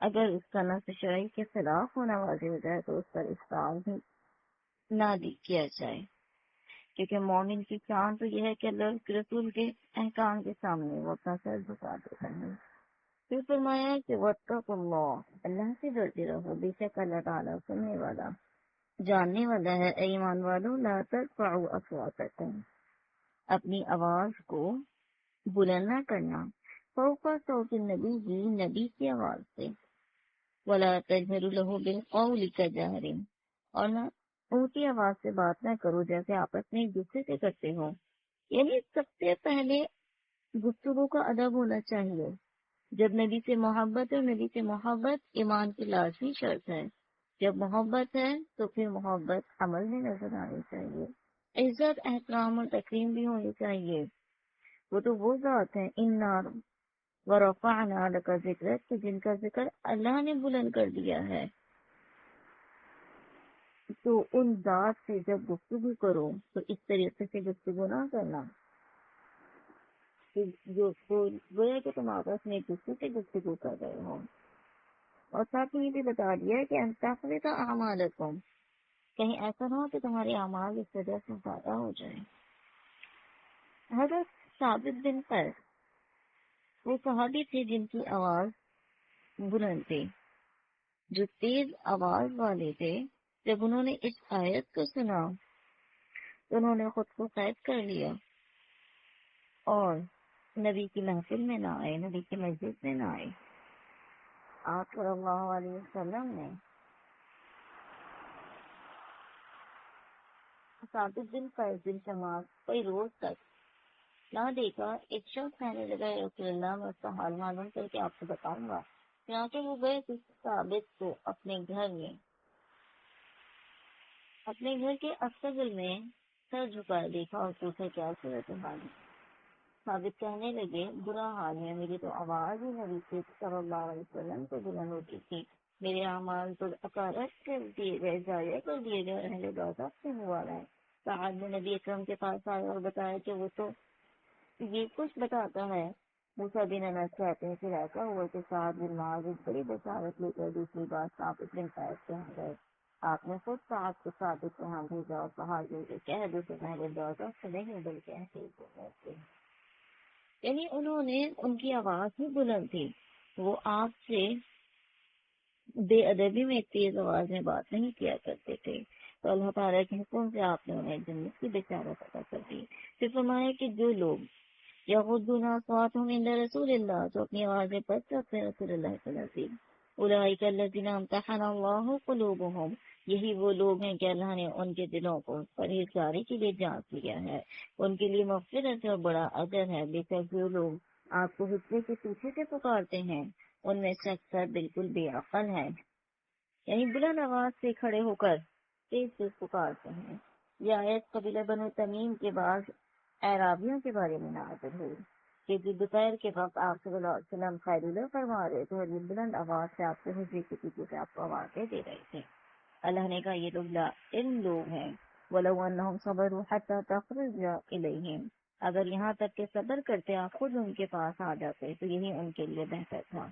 اگر اس کا نص شرعی کے خلاف ہونا واضح ہو جائے تو اس پر اصرار بھی نہ کیا جائے، کیونکہ مومن کی شان تو یہ ہے کہ اللہ کے رسول کے احکام کے سامنے وہ اپنا سر جھکا دیتا ہے۔ پھر فرمایا کہ واتقوا اللہ، اللہ سے ڈرتے رہو، بے شک اللہ تعالیٰ سننے والا جاننے والا ہے۔ اے ایمان والو، لا ترفعوا اصواتکم، اپنی آواز کو بلند نہ کرنا، فوق صوت النبی، نبی کی آواز سے، ولا تجهروا له بالقول كجهر، اور نہ اونچی آواز سے بات نہ کرو جیسے آپس میں ایک دوسرے سے کرتے ہو۔ یعنی سب سے پہلے گفتگو کا ادب ہونا چاہیے۔ جب نبی سے محبت اور نبی سے محبت ایمان کی لازمی شرط ہے، جب محبت ہے تو پھر محبت عمل میں نظر آنی چاہیے، عزت احترام اور تکریم بھی ہونی چاہیے۔ وہ تو وہ ذات ہیں انا ورفعنا لک ذکرک، کہ جن کا ذکر اللہ نے بلند کر دیا ہے، تو ان ذات سے جب گفتگو کرو تو اس طریقے سے گفتگو نہ کرنا کہ جو گویا کہ تم آپس میں ایک دوسرے سے گفتگو کر رہے ہو۔ اور ساتھ میں یہ بھی بتا دیا کہ انتخبت اعمالکم، کہیں ایسا نہ ہو کہ تمہارے اعمال اس وجہ سے زیادہ ہو جائیں۔ حضرت ثابت بن قیس وہ صحابی تھے جن کی آواز بلند تھی، جو تیز آواز والے تھے۔ جب انہوں نے اس آیت کو سنا تو انہوں نے خود کو قید کر لیا اور نبی کی محفل میں نہ آئے، نبی کی مسجد میں نہ آئے۔ آپ صلی اللہ علیہ وسلم نے ثابت بن قیس بن شماس کئی روز تک نہ دیکھا۔ ایک شخص کہنے لگا یا رسول اللہ، میں اس کا حال معلوم کر کے آپ کو بتاؤں گا۔ چنانچہ وہ گئے تو ثابت کو اپنے گھر کے استقبل میں سر جھکائے دیکھا اور پوچھا کیا صورت حال ہے۔ ثابت کہنے لگے برا حال ہے، میری تو آواز ہی نبی صلی اللہ علیہ وسلم کو بلند ہوتی تھی، میرے اعمال تو اکارت کر دیے گئے، ضائع کر دیے گئے، اہل دوزخ سے ہوا ہے۔ صاحب نے نبی اکرم کے پاس آیا اور بتایا کہ وہ تو یہ کچھ بتاتا ہے۔ موسیٰ بن انس کہتے ہیں کہ ایسا ہوا کہ سعد بن معاذ ایک بڑی بشارت لے کر دوسری بار ثابت بن قیس کے یہاں گئے۔ آپ نے خود سعد کو ثابت کے یہاں بھیجا اور کہا کہ کہہ دو کہ اہل دوزخ سے نہیں بلکہ اہل جنت سے۔ یعنی انہوں نے، ان کی آواز ہی بلند تھی، وہ آپ سے بے ادبی میں تیز آواز میں بات نہیں کیا کرتے تھے، تو اللہ تعالیٰ کے حکم سے آپ نے انہیں جنت کی بشارت عطا کر دی۔ پھر فرمایا کہ جو لوگ یغضون اصواتهم عند رسول اللہ، جو اپنی آوازیں پست رکھتے ہیں رسول اللہ صلی اللہ علیہ وسلم. اولئک الذین امتحن اللہ قلوبهم، یہی وہ لوگ ہیں کہ اللہ نے ان کے دلوں کو پرہیزگاری کے لیے جانچ لیا ہے. ان کے لیے مغفرت اور بڑا اجر ہے. بے شک جو لوگ آپ کو حجرے کے پیچھے سے پکارتے ہیں ان میں سے اکثر بالکل بے عقل ہے، یعنی بلند آواز سے کھڑے ہو کر تیز تیز پکارتے ہیں. یہ آیت قبیلہ بنو تمیم کے بعد اعرابیوں کے بارے میں نازل ہوئی کہ جو دوپہر کے وقت آپ صلی اللہ علیہ وسلم خیرولہ فرما رہے تھے اور یہ بلند آواز سے آپ کو حجرے کے پیچھے سے آپ کو آوازیں دے رہے تھے. اللہ نے کہا یہ لوگ علم لوگ ہیں. وَلَوْ أَنَّهُمْ صَبَرُوا حَتَّى تَخْرُجَ إِلَيْهِمْ، اگر یہاں تک کہ صبر کرتے آپ خود ان کے پاس آ جاتے تو یہی ان کے لیے بہتر تھا.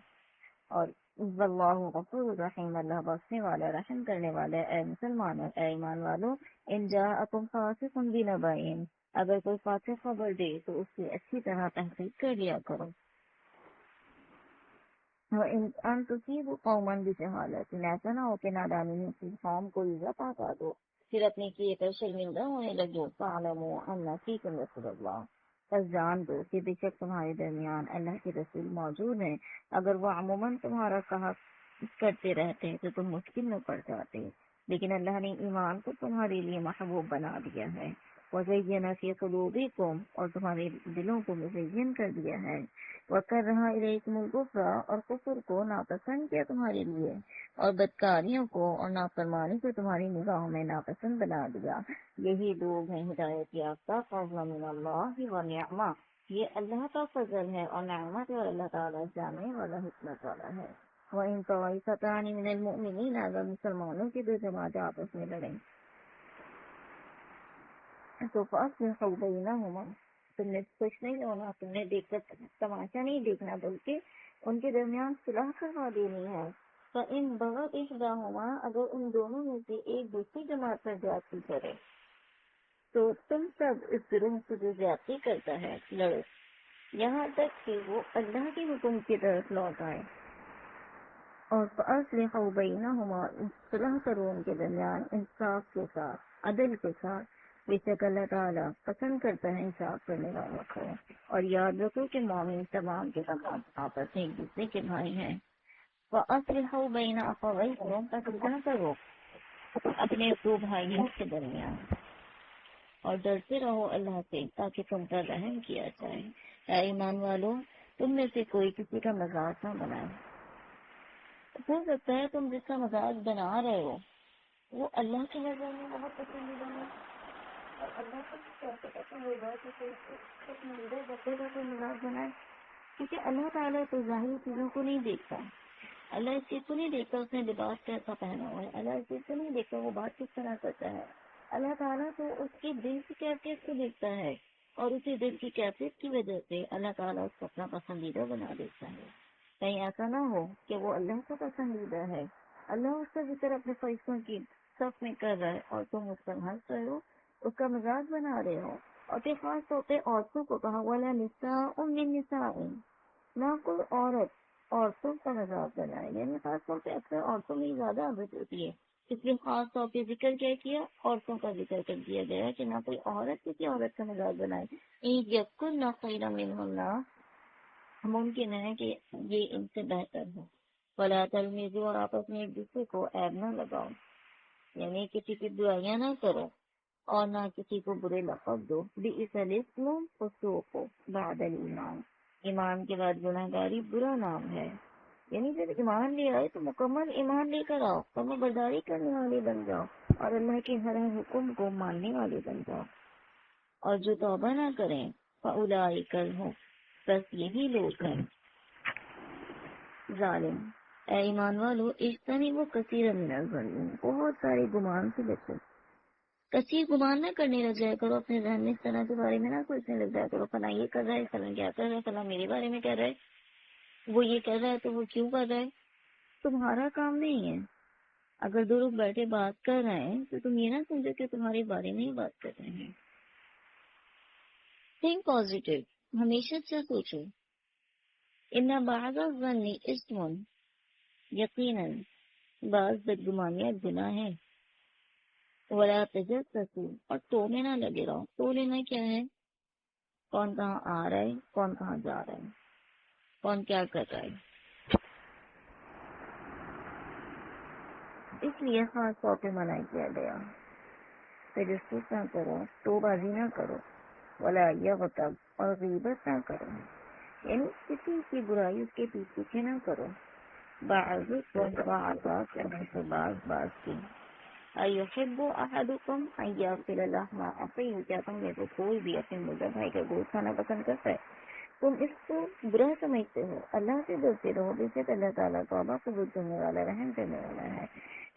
اور واللہ غفور رحیم، اللہ بخشنے والا رحم کرنے والا. اے مسلمانوں، اے ایمان والو، ان جاءکم فاسق بنبأ، اگر کوئی فاسق خبر دے تو اس کی اچھی طرح تحقیق کر لیا کرو. ان تصیبوا قوما بجہالۃ، ایسا نہ ہو کہ نادانی میں کسی قوم کو ایزا پہنچا دو پھر اپنے کیے پر شرمندہ ہونے لگو. فاعلموا ان فیکم رسول اللہ، پس جان دو کہ بے شک تمہارے درمیان اللہ کے رسول موجود ہیں. اگر وہ عموماً تمہارا کہا کرتے رہتے تو تم مشکل میں پڑ جاتے، لیکن اللہ نے ایمان کو تمہارے لیے محبوب بنا دیا ہے. وَزَيَّنَ فِي قُلُوبِكُمْ، اور تمہارے دلوں کو مزین کر دیا ہے. وَكَرَّهَ إِلَيْكُمُ الْكُفْرَ، اور کفر کو ناپسند کیا تمہارے لیے، اور بدکاریوں کو اور نافرمانی کو تمہاری نگاہوں میں ناپسند بنا دیا. یہی لوگ ہیں ہدایت یافتہ. فضل من اللہ ونعمہ، یہ اللہ کا فضل ہے اور نعمت ہے، اور اللہ تعالیٰ جانے والا حکمت والا ہے. وَإِن طَائِفَتَانِ مِنَ الْمُؤْمِنِينَ، اگر مسلمانوں کی دو جماعتیں آپس میں لڑیں تو فَأَصْلِحُوا بَيْنَهُمَا، تم نے کچھ نہیں ہونا، تم نے دیکھ کر تماشا نہیں دیکھنا بلکہ ان کے درمیان صلح کروا دینی ہے. فَإِن بَغَتْ إِحْدَاهُمَا، اگر ان دونوں میں سے ایک دوسری جماعت پر زیادتی کرے تو تم سب اس گروہ سے جو زیادتی کرتا ہے لڑو یہاں تک کہ وہ اللہ کے حکم کی طرف لوٹ آئے. اور فَأَصْلِحُوا بَيْنَهُمَا، صلح کرو ان کے درمیان انصاف کے ساتھ، عدل کے ساتھ. بے شک اللہ تعالیٰ پسند کرتا ہے انصاف کرنے والوں کو. اور یاد رکھو کہ مومن تمام کے تمام آپس میں ایک دوسرے کے بھائی ہیں. وَأَصْلِحُوا بَيْنَ أَخَوَيْكُمْ، فَصلح کرو اپنے دو بھائیوں کے درمیان، اور ڈرتے رہو اللہ سے تاکہ تم پر رحم کیا جائے. اے ایمان والو، تم میں سے کوئی کسی کا مذاق نہ بنائے. ہو سکتا ہے تم جس کا مذاق بنا رہے ہو وہ اللہ کی نظر میں بہت پسندیدہ ہے، اور اللہ کو کیسے پسند ہوگا کہ کوئی پسندیدہ بندے کا کوئی مذاق بنائے، کیونکہ اللہ تعالیٰ تو ظاہری چیزوں کو نہیں دیکھتا. اللہ اس چیز کو نہیں دیکھتا اس نے لباس کیسا پہنا ہوا ہے، اللہ اس چیز کو نہیں دیکھتا وہ بات کس طرح کرتا ہے. اللہ تعالیٰ تو اس کی دل کی کیفیت کو دیکھتا ہے، اور اسی دل کی کیفیت کی وجہ سے اللہ تعالیٰ اس کو اپنا پسندیدہ بنا دیتا ہے. کہیں ایسا نہ ہو کہ وہ اللہ کا پسندیدہ ہے، اللہ اس کا ذکر اپنے فرشتوں کی صف میں کر رہا ہے اور تم اس پر ہنس رہے ہو، اس کا مزاج بنا رہے ہو. اور پھر خاص طور پہ عورتوں کو کہا وَلَا نِسَاءٌ مِّن نِسَاءٍ، نہ کوئی عورتوں کا مزاج بنائے، یعنی خاص طور پہ اکثر عورتوں میں زیادہ عادت ہوتی ہے، اس لیے خاص طور پہ ذکر کیا عورتوں کا ذکر کر دیا گیا کہ نہ کوئی عورت کسی عورت کا مزاج بنائے. يَكُنْ خَيْرًا مِّنْهُنَّ، ممکن ہے کہ یہ ان سے بہتر ہو. وَلَا تَلْمِزُوا، اور آپس میں ایک دوسرے کو عیب نہ لگاؤ، یعنی کسی کی برائیاں نہ کرو اور نہ کسی کو برے لقب دو. بِئْسَ الِاسْمُ الْفُسُوقُ بَعْدَ الْإِیمَانِ، ایمان کے بعد گناہ گاری برا نام ہے. یعنی جب ایمان لے آئے تو مکمل ایمان لے کر آؤ، فرما برداری کرنے والے بن جاؤ اور اللہ کے ہر حکم کو ماننے والے بن جاؤ. اور جو توبہ نہ کریں فَأُولَئِکَ هُمُ، بس یہی لوگ ہیں ظالم. اے ایمان والو، اجتنبوا کثیرا من الظن، بہت سارے گمان سے بچو. کثیر گمان نہ کرنے لگ جایا کرو اپنے ذہن میں، اس طرح کے بارے میں نہ سوچنے لگ جایا کرو فلاں یہ کر رہا ہے، فلاں کیا کر رہا ہے، فلاں میرے بارے میں کہہ رہا ہے، وہ یہ کر رہا ہے تو وہ کیوں کر رہا ہے. تمہارا کام نہیں ہے. اگر دو لوگ بیٹھے بات کر رہے ہیں تو تم یہ نہ سمجھو کہ تمہارے بارے میں ہی بات کر رہے ہیں. تھنک پازیٹیو، ہمیشہ اچھا سوچو. ان بعض الظن اسم، یقیناً بعض بدگمانیاں گناہ ہے. ولا تجسسوا، اور توڑنے نہ لگے رہو. تو لینا کیا ہے؟ کون کہاں آ رہا ہے، کون کہاں جا رہا ہے، کون کیا کر رہا ہے. اس لیے خاص طور پہ منع کیا گیا. تجسس نہ کرو، تو بازی نہ کرو، ولا یغتب، اور غیبت نہ کرو، یعنی کسی کی برائی اس کے پیچھے پیچھے نہ کرو. بعضکم بعضا، کرنے سے بعض کی. ایحب احدکم ان یاکل لحم اخیہ، کیا تم میں سے کوئی بھی اپنے مردہ بھائی کا گوشت کھانا پسند کرتا ہے؟ تم اس کو برا سمجھتے ہو. اللہ سے ڈرتے رہو، بے شک اللہ تعالیٰ توبہ قبول کرنے والا، رحم کرنے والا ہے.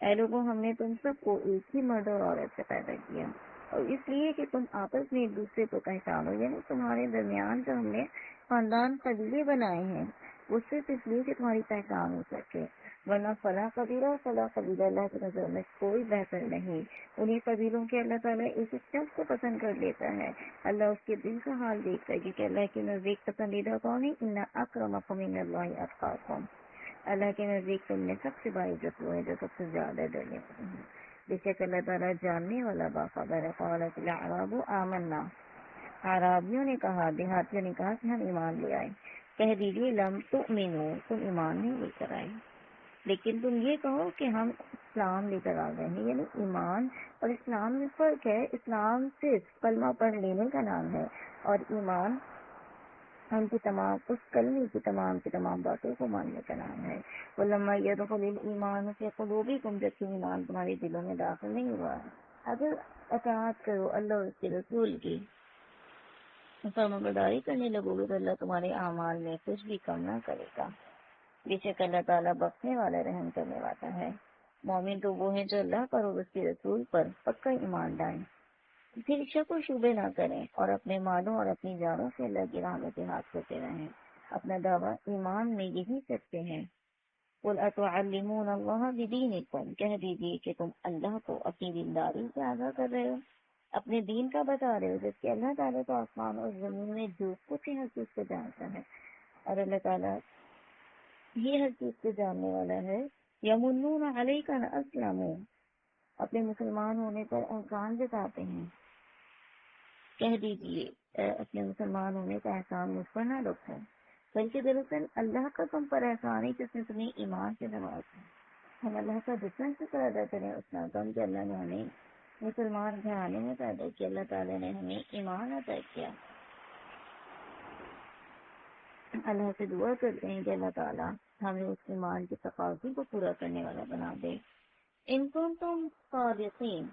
اے لوگوں، ہم نے تم سب کو ایک ہی مرد اور عورت سے پیدا کیا، اور اس لیے کہ تم آپس میں ایک دوسرے کو پہچانو. یعنی تمہارے درمیان جو ہم نے خاندان قبیلے بنائے ہیں وہ صرف اس لیے کہ تمہاری پہچان ہو سکے، ورنہ فلاں قبیلہ اللہ کی نظر میں کوئی بہتر نہیں. انہیں قبیلوں کے اللہ تعالیٰ ایک ایک شخص کو پسند کر لیتا ہے. اللہ اس کے دل کا حال دیکھتا ہے کہ اللہ کے نزدیک پسندیدہ کون ہے. ان اکرمکم عند اللہ اتقاکم، اللہ کے نزدیک تم نے سب سے باعزت وہ ہے جو سب سے زیادہ ڈرنے والے ہیں. بے شک اللہ تعالیٰ جاننے والا باخبر ہے. قالت الاعراب آمنا، اعرابیوں نے کہا، دیہاتیوں نے کہا کہ ہم ایمان لے آئے. کہہ دیجیے لم تؤمنوا، تم ایمان نہیں لے کر آئے، لیکن تم یہ کہو کہ ہم اسلام لے کر آ گئے ہیں. یعنی ایمان اور اسلام میں فرق ہے. اسلام صرف کلمہ پڑھ لینے کا نام ہے، اور ایمان ہم کی تمام اس کلمے کی تمام باتوں کو ماننے کا نام ہے. وَلَمَّا يَدْخُلِ الْإِيمَانُ فِي قُلُوبِكُمْ، جبکہ ایمان تمہارے دلوں میں داخل نہیں ہوا. اگر اطاعت کرو اللہ اور اس کے رسول کی، فرمانبرداری کرنے لگو گے تو اللہ تمہارے اعمال میں کچھ بھی کم نہ کرے گا. بے شک اللہ تعالیٰ بخشنے والا، رحم کرنے والا ہے. مومن تو وہ ہیں جو اللہ پر اور اس کے رسول پر پکا ایمان لائیں، پھر شک و شبے نہ کریں، اور اپنے مالوں اور اپنی جانوں سے اللہ کی راہ میں جہاد کرتے رہیں. اپنا دعویٰ ایمان میں یہی کرتے ہیں. قُلْ أَتُعَلِّمُونَ اللَّهَ بِدِينِكُمْ، کہہ دیجیے کہ تم اللہ کو اپنی دینداری سے آگاہ کر رہے ہو، اپنے دین کا بتا رہے ہو، جبکہ اللہ تعالیٰ تو آسمان اور زمین میں جو کچھ ہے ہر چیز کو جانتا ہے، اور اللہ تعالیٰ یہ ہر چیز کو جاننے والا ہے. یمنون علیک ان اسلموا، اپنے مسلمان ہونے پر احسان جتاتے ہیں. کہہ دیجیے اپنے مسلمان ہونے کا احسان مجھ پر نہ رکھو، بلکہ دراصل اللہ کا تم پر احسان ہے جس نے تمہیں ایمان سے نوازا. ہم اللہ کا جتنا شکر ادا کریں اتنا کم کہ اللہ نے ہمیں مسلمان گھرانے میں پیدا کیا، اللہ تعالیٰ نے ہمیں ایمان عطا کیا. اللہ سے دعا کرتے ہیں کہ اللہ تعالیٰ ہمیں اس ایمان کے تقاضے کو پورا کرنے والا بنا دے. ان کنتم صادقین،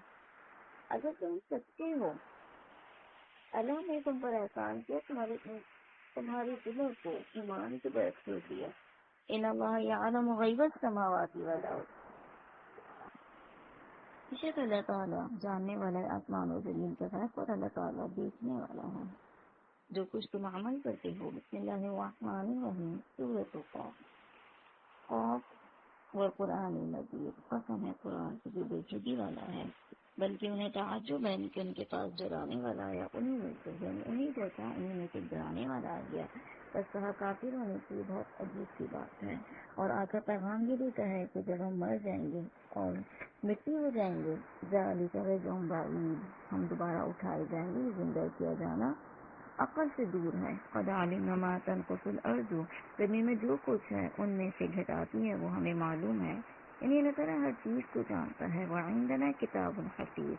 اگر تم سچے ہو، اللہ نے تم پر احسان کیا، تمہاری دلوں کو ایمان سے برکت دیا. ان اللہ یعلم غیب السماوات والارض، بشک اللہ تعالیٰ جاننے والا ہے آسمان و زمین کا غیب، اور اللہ تعالیٰ دیکھنے والا ہے جو کچھ تم عمل کرتے ہو. بسم اللہ الرحمن الرحیم. سورۃ قاف والقرآن مجید، قسم ہے قرآن سے جو بے چگی والا ہے. بلکہ انہیں تعجب ہے کہ ان کے پاس ڈرانے والا آیا، انہیں میں سے یعنی انہیں جیسا انہیں میں سے ڈرانے والا آ گیا. بس کہا کافر ہونے کی بہت عجیب سی بات ہے. اور آخر پیغام یہ دیتا ہے کہ جب ہم مر جائیں گے اور مٹی ہو جائیں گے، ذالک رجعٌ بعید، ہم دوبارہ اٹھائے جائیں گے. زندہ کیا جانا عقل سے دور ہے. قد علمنا ما تنقص الارض، زمین میں جو کچھ ہے ان میں سے گھٹاتی ہے وہ ہمیں معلوم ہے. یعنی اللہ تعالیٰ ہر چیز کو جانتا ہے. وعندنا کتاب حفیظ،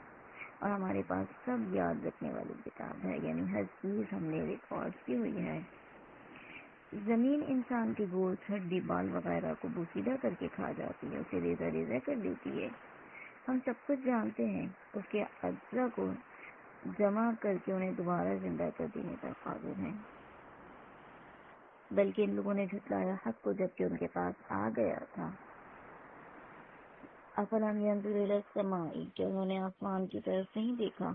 اور ہمارے پاس سب یاد رکھنے والی کتاب ہے، یعنی ہر چیز ہم نے ریکارڈ کی ہوئی ہے. زمین انسان کے گوشت، ہڈی، بال وغیرہ کو بوسیدہ کر کے کھا جاتی ہے، اسے ریزہ ریزہ کر دیتی ہے. ہم سب کچھ جانتے ہیں. اس کے اجزا کو جمع کر کے انہیں دوبارہ زندہ کر دینے پر قادر ہیں. بلکہ ان لوگوں نے جھٹلایا حق کو جبکہ ان کے پاس آ گیا تھا. افلم ينظروا الى السماء، کہ انہوں نے آسمان کی طرف نہیں دیکھا،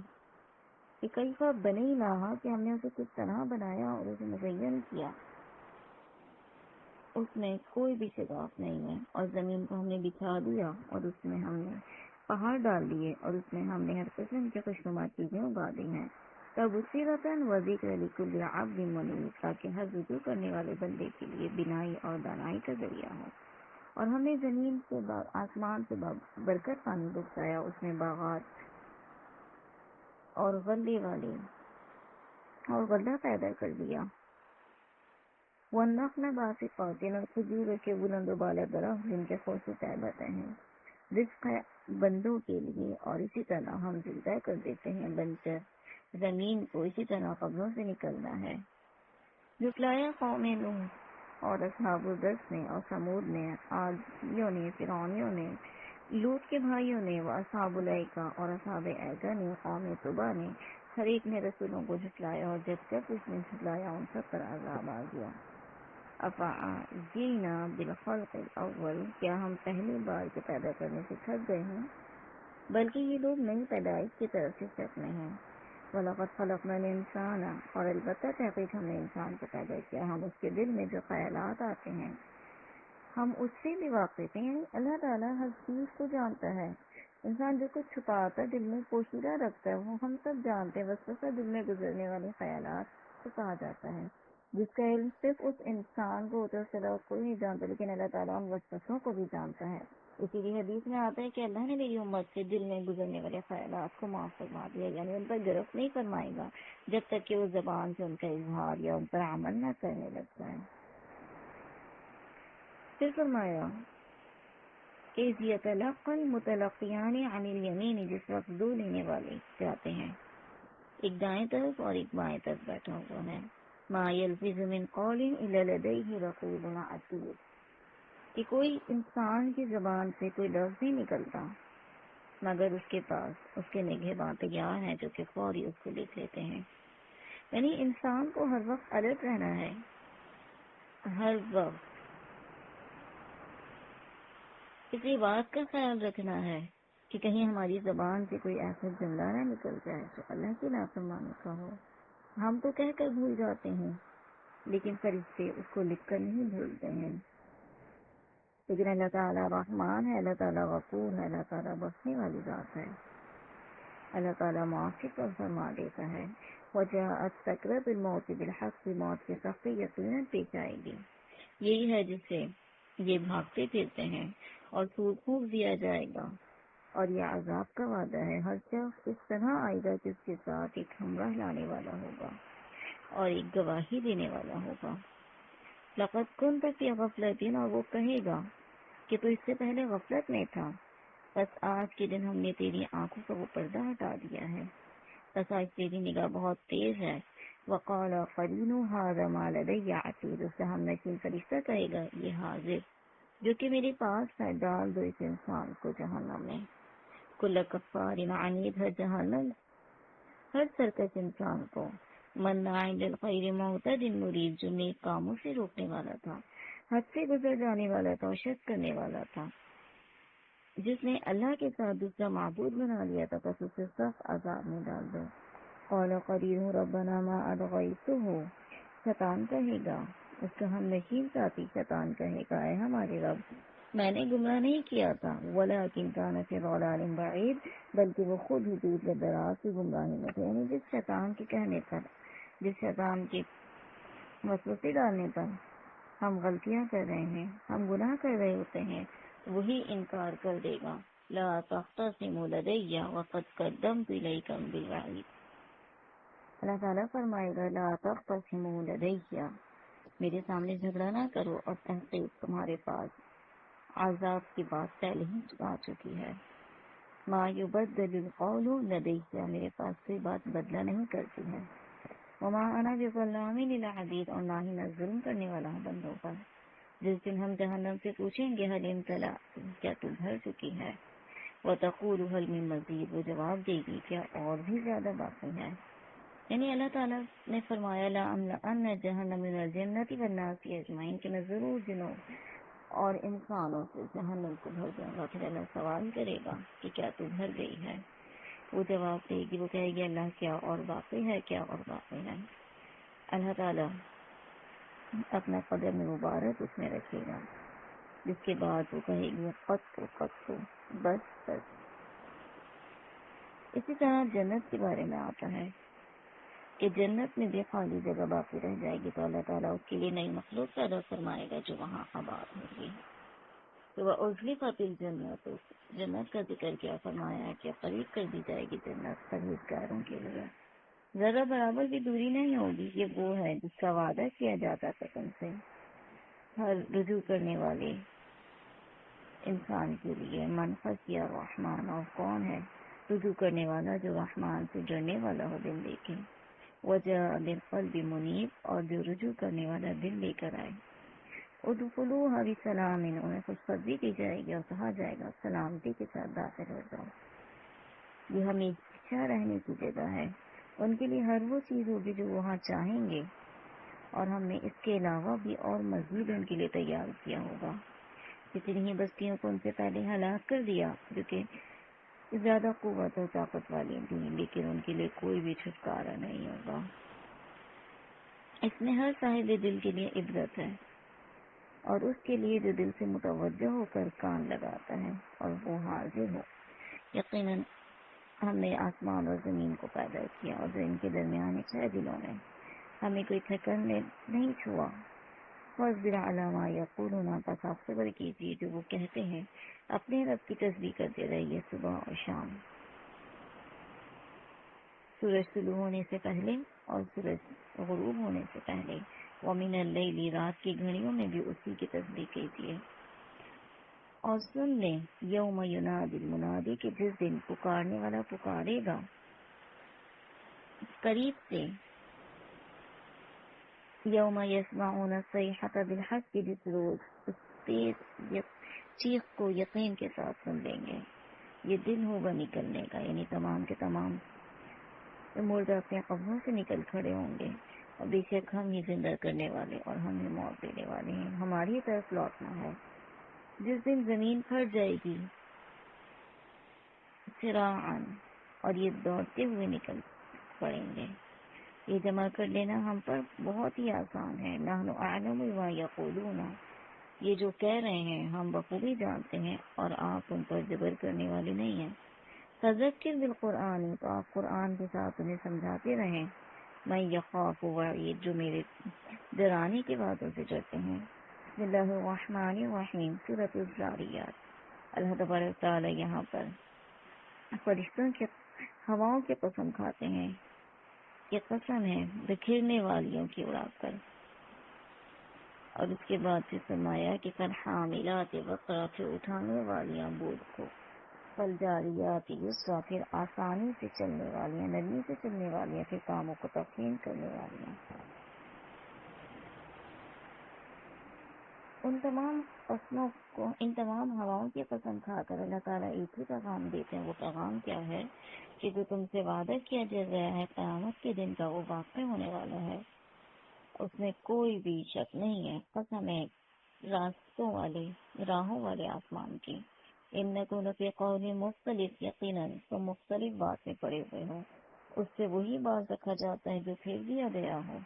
کہ کیفا بنیناہا، کہ ہم نے اسے کس طرح بنایا اور اسے مزین کیا، اس میں کوئی بھی شگاف نہیں ہے. اور زمین کو ہم نے بچھا دیا اور اس میں ہم نے پہاڑ ڈال دیے اور اس میں ہم نے ہر قسم کی خوشنما چیزیں اگا دی ہیں. تبصرۃ و ذکر لکل عبد منیب، تاکہ ہر رجوع کرنے والے بندے کے لیے بینائی اور دانائی کا ذریعہ ہو. اور ہم نے زمین سے آسمان سے برکت پانی برسایا، اس میں باغات اور غلے والے اور غلہ پیدا کر دیا۔ والنخل باسقات، اور کھجور کے بلند و بالا درخت جن کے خوش طیبتیں ہیں، رزق ہے بندوں کے لیے، اور اسی طرح ہم زندہ کر دیتے ہیں بنجر زمین کو، اسی طرح قبروں سے نکلنا ہے۔ جھٹلایا قوم نوح اور اصحاب الرس نے اور ثمود نے، عادیوں نے، فرعونیوں نے، لوط کے بھائیوں نے، وہ اصحاب الایکہ اور اصحاب ایکہ نے، قوم طبع نے، ہر ایک نے رسولوں کو جھٹلایا، اور جب جب اس نے جھٹلایا ان سب پر عذاب آ گیا۔ افعینا بالخلق الاول، کیا ہم پہلی بار کے پیدا کرنے سے تھک گئے ہیں؟ بلکہ یہ لوگ نئی پیدائش کی طرف سے شک میں ہیں۔ وَلَقَدْ خَلَقْنَا الْإِنسَانَ، اور البتہ تحقیق ہم نے انسان کو پیدا کیا، ہم اس کے دل میں جو خیالات آتے ہیں ہم اس سے بھی واقف ہیں، یعنی اللہ تعالیٰ ہر چیز کو جانتا ہے۔ انسان جو کچھ چھپاتا ہے، دل میں پوشیدہ رکھتا ہے، وہ ہم سب جانتے ہیں، وسوسہ دل میں گزرنے والے خیالات کو کہا جاتا ہے، جس کا علم صرف اس انسان کو ہوتا ہے، اس کے علاوہ کوئی نہیں جانتا، لیکن اللہ تعالیٰ ان وسوسوں کو بھی جانتا ہے۔ اسی لیے حدیث میں آتا ہے کہ اللہ نے میری امت سے دل میں گزرنے والے خیالات کو معاف فرما دیا، یعنی ان پر گرفت نہیں فرمائے گا جب تک کہ وہ زبان سے ان کا اظہار یا ان پر عمل نہ کرنے لگ جائے۔ پھر فرمایا کہ یتلقی المتلقیان عن الیمین، جس وقت دو لینے والے جاتے ہیں، ایک دائیں طرف اور ایک بائیں طرف بیٹھا ہوا ہے، ما یلفظ من قول الا لدیہ رقیب عتید، کہ کوئی انسان کی زبان سے کوئی لفظ نہیں نکلتا مگر اس کے پاس اس کے نگہباں تیار ہیں جو کہ فوری اس کو لکھ لیتے ہیں۔ یعنی انسان کو ہر وقت الرٹ رہنا ہے، ہر وقت کسی بات کا خیال رکھنا ہے کہ کہیں ہماری زبان سے کوئی ایسا جملہ نہ نکل جائے جو اللہ کی نافرمانی کا ہو۔ ہم تو کہہ کر بھول جاتے ہیں، لیکن فرشتے اس کو لکھ کر نہیں بھولتے ہیں۔ لیکن اللہ تعالیٰ رحمان ہے، اللہ تعالیٰ غفور ہے، اللہ تعالیٰ بخشنے والی ذات ہے، اللہ تعالیٰ معافی پر فرما دیتا ہے۔ وجاءت سکرۃ الموت بالحق، موت کی سختی یقیناً پیش آئے گی، یہی ہے جس سے یہ بھاگتے پھرتے ہیں، اور سور پھونک دیا جائے گا، اور یہ عذاب کا وعدہ ہے۔ ہر شخص اس طرح آئے گا کہ اس کے ساتھ ایک ہمراہ لانے والا ہوگا اور ایک گواہی دینے والا ہوگا۔ لقد كنت في غفلۃ، اور وہ کہے گا کہ تو اس سے پہلے غفلت میں تھا، بس آج کے دن ہم نے تیری آنکھوں کا وہ پردہ ہٹا دیا ہے، بس آج تیری نگاہ بہت تیز ہے۔ وقال قرینہ ھذا ما لدی عتید، اس سے ہم نشین فرشتہ کہے گا یہ حاضر جو کہ میرے پاس ہے، ڈال دو اس انسان کو جہنم میں۔ کل کفار عنید، ہر جہنم ہر سرکش انسان کو، مناع للخیر معتد مرید، جو نیک کاموں سے روکنے والا تھا، حد سے گزر جانے والا تھا اور شک کرنے والا تھا، جس نے اللہ کے ساتھ دوسرا معبود بنا لیا تھا، بس اسے سخت عذاب میں ڈال دو۔ قال قرینہ ربنا ما اطغیتہ، شیطان کہے گا، اس کا ہم نشین ساتھی شیطان کہے گا، اے ہمارے رب میں نے گمراہ نہیں کیا تھا، ولکن کان فی ضلال بعید، بلکہ وہ خود ہی دور کے دراز کی گمراہی میں تھے۔ یعنی جس شیطان کے کہنے پر، جس شیطان کے وسوسے ڈالنے پر ہم غلطیاں کر رہے ہیں، ہم گناہ کر رہے ہوتے ہیں، وہی انکار کر دے گا۔ لا تختصموا لدی وقد قدمت الیکم بالوعید، اللہ تعالیٰ فرمائے گا لا تختصموا لدی، میرے سامنے جھگڑا نہ کرو، اور تحقیق تمہارے پاس عذاب کی بات پہلے ہی آ چکی ہے۔ ما یبدل القول لدی، میرے پاس کوئی بات بدلہ نہیں کرتی ہے۔ وما انا بظلام للعبید، اور نہ ہی میں ظلم کرنے والا ہوں بندوں پر۔ جس دن ہم جہنم سے پوچھیں گے حل امتلا، کیا تو بھر چکی ہے، وتقول حل من مزید، وہ جواب دے گی کیا اور بھی زیادہ باقی ہے۔ یعنی اللہ تعالیٰ نے فرمایا لأملأن جہنم من الجنۃ والناس اجمعین، کہ میں ضرور جنوں اور انسانوں سے جہنم کو بھر دوں گا۔ پھر اللہ سوال کرے گا کہ کیا تو بھر گئی ہے، وہ جواب دے گی، وہ کہے گی اللہ کیا اور باقی ہے، کیا اور باقی ہے۔ اللہ تعالیٰ اپنا قدم مبارک اس میں رکھے گا، جس کے بعد وہ کہے گی قط بس بس۔ اسی طرح جنت کے بارے میں آتا ہے کہ جنت میں بھی خالی جگہ باقی رہ جائے گی، تو اللہ تعالیٰ اس کے لیے نئی مخلوق پیدا فرمائے گا جو وہاں آباد ہوگی۔ تو وہ ازلفت الجنت، جنت کا ذکر کیا، فرمایا کہ قریب کر دی جائے گی جنت پرہیزگاروں کے لیے۔ ذرا برابر بھی دوری نہیں ہوگی. یہ وہ ہے جس کا وعدہ کیا جاتا تھا تم سے ہر رجوع کرنے والے انسان کے لیے. من خشی الرحمن، اور کون ہے رجوع کرنے والا جو رحمان سے ڈرنے والا ہو دل لے کے. وجاء بالقلب منیب، اور جو رجوع کرنے والا دل لے کر آئے. ادخلوها بسلام، انہیں خوشخبری دی جائے گی اور کہا جائے گا سلامتی کے ساتھ داخل ہو جاؤ. یہ ہمیشہ رہنے کی جگہ ہے. ان کے لیے ہر وہ چیز ہوگی جو وہاں چاہیں گے، اور ہم نے اس کے علاوہ بھی اور مزید ان کے لیے تیار کیا ہوگا. کتنی ہی بستیوں کو ان سے پہلے ہلاک کر دیا جو کہ زیادہ قوت اور طاقت والی تھیں، لیکن ان کے لیے کوئی بھی چھٹکارا نہیں ہوگا. اس میں ہر صاحب دل کے لیے عبرت ہے، اور اس کے لیے جو دل سے متوجہ ہو کر کان لگاتا ہے اور وہ حاضر ہو. یقیناً ہم نے آسمان اور زمین کو پیدا کیا، اور جو ان کے درمیان ہے دلوں میں ہمیں کوئی تھکن نہیں چھوا. فاصبر علی ما یقولون، پس آپ صبر کیجیے جو وہ کہتے ہیں. اپنے رب کی تسبیح کرتے رہیے صبح اور شام، سورج طلوع ہونے سے پہلے اور سورج غروب ہونے سے پہلے. ومن اللیل، رات کی گھڑیوں میں بھی اسی کی تسبیح کیجیے. اور سن لیں یوم ینادی المنادی، کہ جس دن پکارنے والا پکارے گا قریب سے. یوم یسمعون الصیحۃ بالحق، کی جس روز اس تیز چیخ کو یقین کے ساتھ سن لیں گے. یہ دن ہوگا نکلنے کا، یعنی تمام کے تمام مردہ اپنے قبروں سے نکل کھڑے ہوں گے. اور بے شک ہم ہی زندہ کرنے والے اور ہم ہی موت دینے والے ہیں، ہماری طرف لوٹنا ہے. جس دن زمین پھٹ جائے گی سراعاً، اور یہ دوڑتے ہوئے نکل پڑیں گے. یہ جمع کر لینا ہم پر بہت ہی آسان ہے. نحن اعلم بما یقولون، یہ جو کہہ رہے ہیں ہم بخوبی جانتے ہیں، اور آپ ان پر جبر کرنے والے نہیں ہیں. فذکر بالقرآن، تو آپ قرآن کے ساتھ انہیں سمجھاتے رہیں. میں یخاف وعید، جو میرے ڈرانے کی باتوں سے ڈرتے ہیں. بسم اللہ الرحمن الرحیم، سورۃ الذاریات. اللہ تبارک تعالی یہاں پر فرشتوں کے ہواؤں کی قسم کھاتے ہیں. یہ قسم ہے بکھیرنے والیوں کی اڑا کر. اور اس کے بعد پھر فرمایا کہ فالحاملات وقرا، پھر اٹھانے والیاں بوجھ کو. فالجاریات یسرا، پھر آسانی سے چلنے والیاں، نرمی سے چلنے والیاں، پھر کاموں کو تفہیم کرنے والیاں. ان تمام قسموں کو، ان تمام ہواؤں کی قسم کھا کر اللہ تعالیٰ ایک ہی پیغام دیتے ہیں. وہ پیغام کیا ہے کہ جو تم سے وعدہ کیا جا رہا ہے قیامت کے دن کا، وہ واقع ہونے والا ہے. اس میں کوئی بھی شک نہیں ہے. قسم ہے راستوں والے، راہوں والے آسمان کی. انکم لفی قول مختلف، یقیناً تم مختلف بات میں پڑے ہوئے ہو. اس سے وہی باز رکھا جاتا ہے جو پھیر دیا گیا ہو.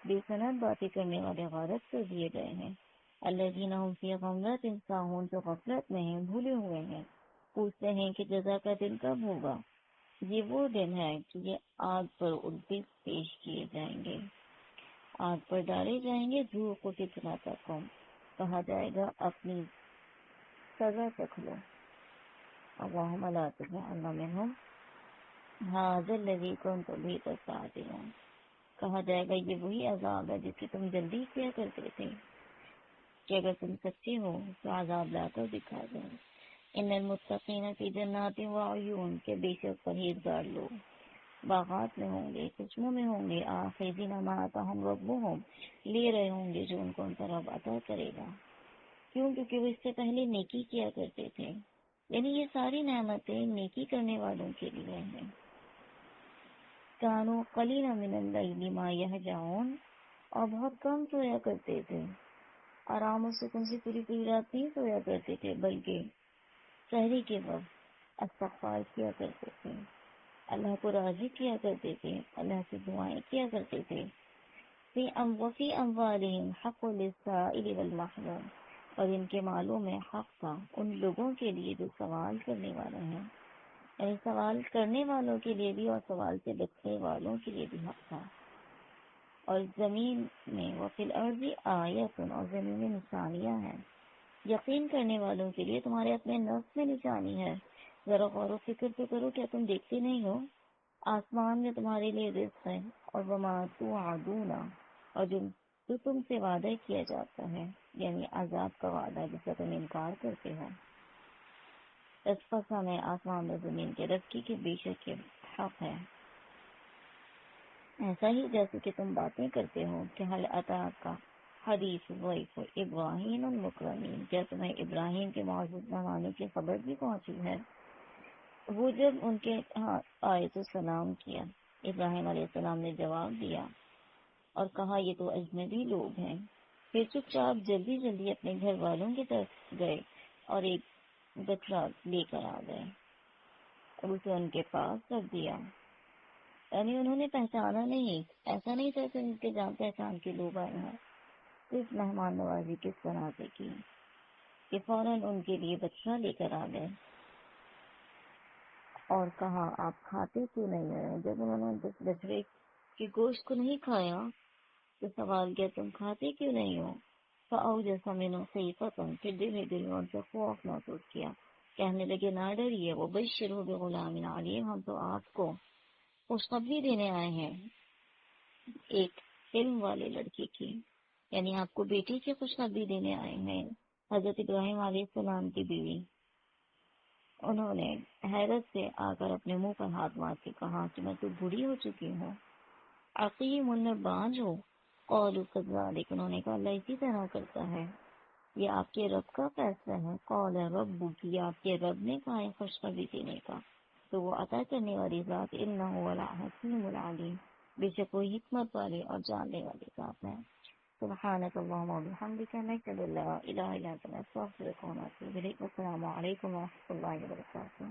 بے سند باتیں کرنے والے غارت کر دیے گئے ہیں. الذین هم فی غمرۃ ساہون، جو غفلت میں ہیں، بھولے ہوئے ہیں. پوچھتے ہیں کہ جزا کا دن کب ہوگا. یہ وہ دن ہے کہ یہ آگ پر الٹے پیش کیے جائیں گے، آگ پر ڈالے جائیں گے. ذوقوا فتنتکم، کہا جائے گا اپنی سزا چکھ لو. اللہم لا تجعلنا منہم ھذا الذی کنتم بہ تستعجلون، کہا جائے گا یہ وہی عذاب ہے جس کی تم جلدی کیا کرتے تھے، کہ اگر تم سچے ہو تو عذاب لا کر دکھا دیں. ان المتقین فی جنات وعیون، کے بے شک پرہیزگار لوگ باغات میں ہوں گے، چشموں میں ہوں گے. آخذین ما آتاہم ربہم، لے رہے ہوں گے جو ان کو ان کا رب عطا کرے گا. کیوں؟ کیونکہ وہ اس سے پہلے نیکی کیا کرتے تھے. یعنی یہ ساری نعمتیں نیکی کرنے والوں کے لیے ہیں. کانوا قلیلا من اللیل ما یہجعون، اور بہت کم سویا کرتے تھے. آرام اور سکون سے پوری پوری رات نہیں سویا کرتے تھے، بلکہ سحری کے وقت استغفار کیا کرتے تھے، اللہ کو راضی کیا کرتے تھے، اللہ سے دعائیں کیا کرتے تھے. فی اموالہم حق للسائل والمحروم، اور ان کے مالوں میں حق تھا ان لوگوں کے لیے جو سوال کرنے والے ہیں. یعنی سوال کرنے والوں کے لیے بھی اور سوال سے بچنے والوں کے لیے بھی حق تھا. اور زمین میں وفی الارض آیۃ، اور زمین میں نشانیاں ہیں یقین کرنے والوں کے لیے. تمہارے اپنے نفس میں نشانی ہے. ذرا غور و فکر تو کرو، کیا تم دیکھتے نہیں ہو آسمان میں تمہارے لیے رزق ہے، اور وما توعدون، اور جو تم سے وعدہ کیا جاتا ہے، یعنی عذاب کا وعدہ جس کا تم انکار کرتے ہو، اس قسم ہے آسمان و زمین کے رب کی کہ بے شک یہ حق ہے، ایسا ہی جیسے کہ تم باتیں کرتے ہو کہ حل عطا کا حدیث ضعیف ابراہیم المکرمین، کیا تمہیں ابراہیم کے معزز مہمانوں کی خبر بھی پہنچی ہے؟ وہ جب ان کے ہاں آئے تو سلام کیا، ابراہیم علیہ السلام نے جواب دیا اور کہا یہ تو اجنبی لوگ ہیں، پھر چپ چاپ جلدی جلدی اپنے گھر والوں کی طرف گئے اور ایک بچڑا لے کر آ گئے اور اسے ان کے پاس رکھ دیا، یعنی انہوں نے پہچانا نہیں، ایسا نہیں تھا کہ ان کے جان پہچان کے لوگ آئے ہیں، صرف مہمان نوازی کس طرح سے کی کہ فوراً ان کے لیے بچڑا لے کر آ گئے اور کہا آپ کھاتے کیوں نہیں ہیں؟ جب انہوں نے بچڑے کے گوشت کو نہیں کھایا تو سوال کیا تم کھاتے کیوں نہیں ہو؟ فَأَوْجَسَ مِنْهُمْ خِيفَةً، پھر دھیرے دھیرے ان سے خوف محسوس کیا، کہنے لگے نہ ڈریے، وَبَشِّرْهُ بِغُلَامٍ عَلِيمٍ، ہم تو آپ کو خوشخبری دینے آئے ہیں ایک علم والے لڑکی کی، یعنی آپ کو بیٹی کی خوشخبری دینے آئے ہیں، حضرت ابراہیم علیہ السلام کی بیوی۔ انہوں نے حیرت سے آ کر اپنے منہ پر ہاتھ مار کے کہا کہ میں تو بوڑھی ہو چکی ہوں، عقیم میں بانجھ ہو، قالوا كذلك، انہوں نے کہا اللہ اسی طرح کرتا ہے، یہ آپ کے رب کا فیصلہ ہے، قال ربک، یہ آپ کے رب نے کہا ہے خوشخبری دینے کا، تو وہ عطا کرنے والی ذات، انہ هو الحکیم العلیم، بے شک وہ حکمت والے اور جاننے والے ذات ہیں۔ سبحانک اللہم و بحمدک، نشہد ان لا الہ الا انت، نستغفرک و نتوب الیک۔ السلام علیکم و رحمۃ اللہ وبرکاتہ۔